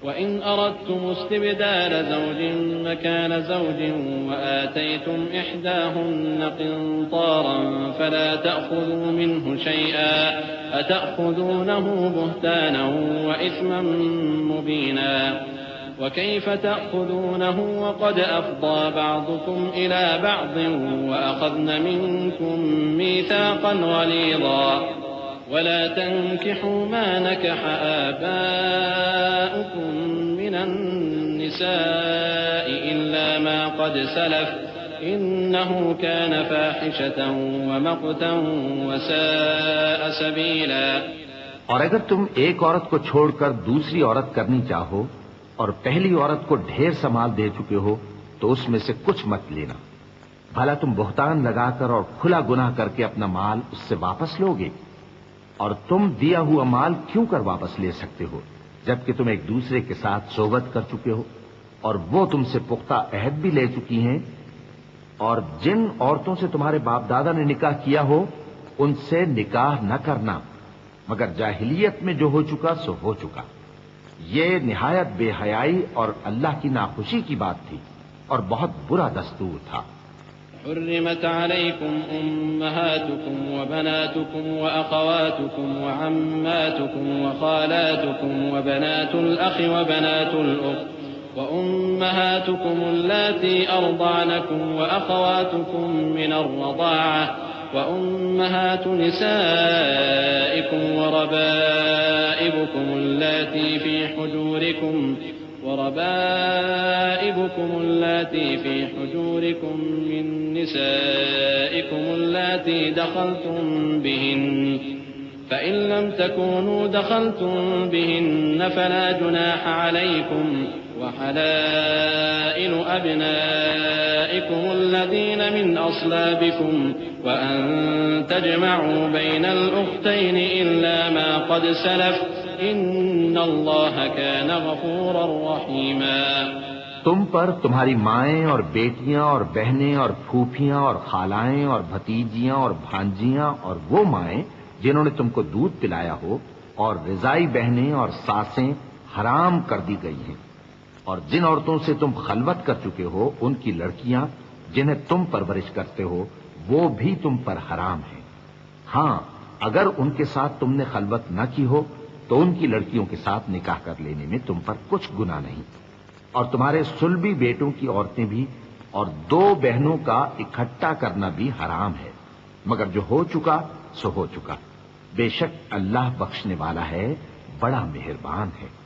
وَإِنْ أَرَدْتُمُ اسْتِبْدَالَ زَوْجٍ مَكَانَ زَوْجٍ وَآتَيْتُمْ إِحْدَاهُنَّ قِنطَارًا فَلَا تَأْخُذُوا مِنْهُ شَيْئًا أَتَأْخُذُونَهُ بُهْتَانًا وَإِثْمًا مُبِينًا وَكَيْفَ تَأْخُذُونَهُ وَقَدْ أَفْضَىٰ بَعْضُكُمْ إِلَىٰ بَعْضٍ وَأَخَذْنَ مِنكُم مِّيثَاقًا غَلِيظًا ولا تنكحوا ما نكح آباؤكم من النساء إلا ما قد سلف إنه كان فاحشة ومقتا وساء سبيلا۔ اور اگر تم ایک عورت کو چھوڑ کر دوسری عورت کرنی چاہو اور پہلی عورت کو ڈھیر سا مال دے چکے ہو تو اس میں سے کچھ مت لینا، بھلا تم بہتان لگا کر اور کھلا گناہ کر کے اپنا مال اس سے واپس لوگے؟ اور تم دیا ہوا مال کیوں کر واپس لے سکتے ہو جبکہ تم ایک دوسرے کے ساتھ صحبت کر چکے ہو اور وہ تم سے پختہ عہد بھی لے چکی ہیں؟ اور جن عورتوں سے تمہارے باپ دادا نے نکاح کیا ہو ان سے نکاح نہ کرنا مگر جاہلیت میں جو ہو چکا سو ہو چکا۔ یہ نہایت بے حیائی اور اللہ کی ناخوشی کی بات تھی اور بہت برا دستور تھا۔ حرمت عليكم أمهاتكم وبناتكم وأخواتكم وعماتكم وخالاتكم وبنات الأخ وبنات الأخت وأمهاتكم اللاتي أرضعنكم وأخواتكم من الرضاعة وأمهات نسائكم وربائبكم اللاتي في حجوركم من نسائكم اللاتي دخلتم بهن فإن لم تكونوا دخلتم بهن فلا جناح عليكم وحلائل أبنائكم الذين من أصلابكم وأن تجمعوا بين الأختين إلا ما قد سلف إن الله كان غفورا رحيما۔ تم پر تمہاری مائیں اور بیٹیاں اور بہنیں اور پھوپھیاں اور خالائیں اور بھتیجیاں اور بھانجیاں اور وہ مائیں جنہوں نے تم کو دودھ پلایا ہو اور رضائی بہنیں اور ساسیں حرام کر دی گئی ہیں، اور جن عورتوں سے تم خلوت کر چکے ہو ان کی لڑکیاں جنہیں تم پرورش کرتے ہو وہ بھی تم پر حرام ہیں۔ ہاں، اگر ان کے ساتھ تم نے خلوت نہ کی ہو تو ان کی لڑکیوں کے ساتھ نکاح کر لینے میں تم پر کچھ گناہ نہیں، اور تمہارے صلبی بیٹوں کی عورتیں بھی اور دو بہنوں کا اکٹھا کرنا بھی حرام ہے، مگر جو ہو چکا سو ہو چکا۔ بے شک اللہ بخشنے والا ہے، بڑا مہربان ہے۔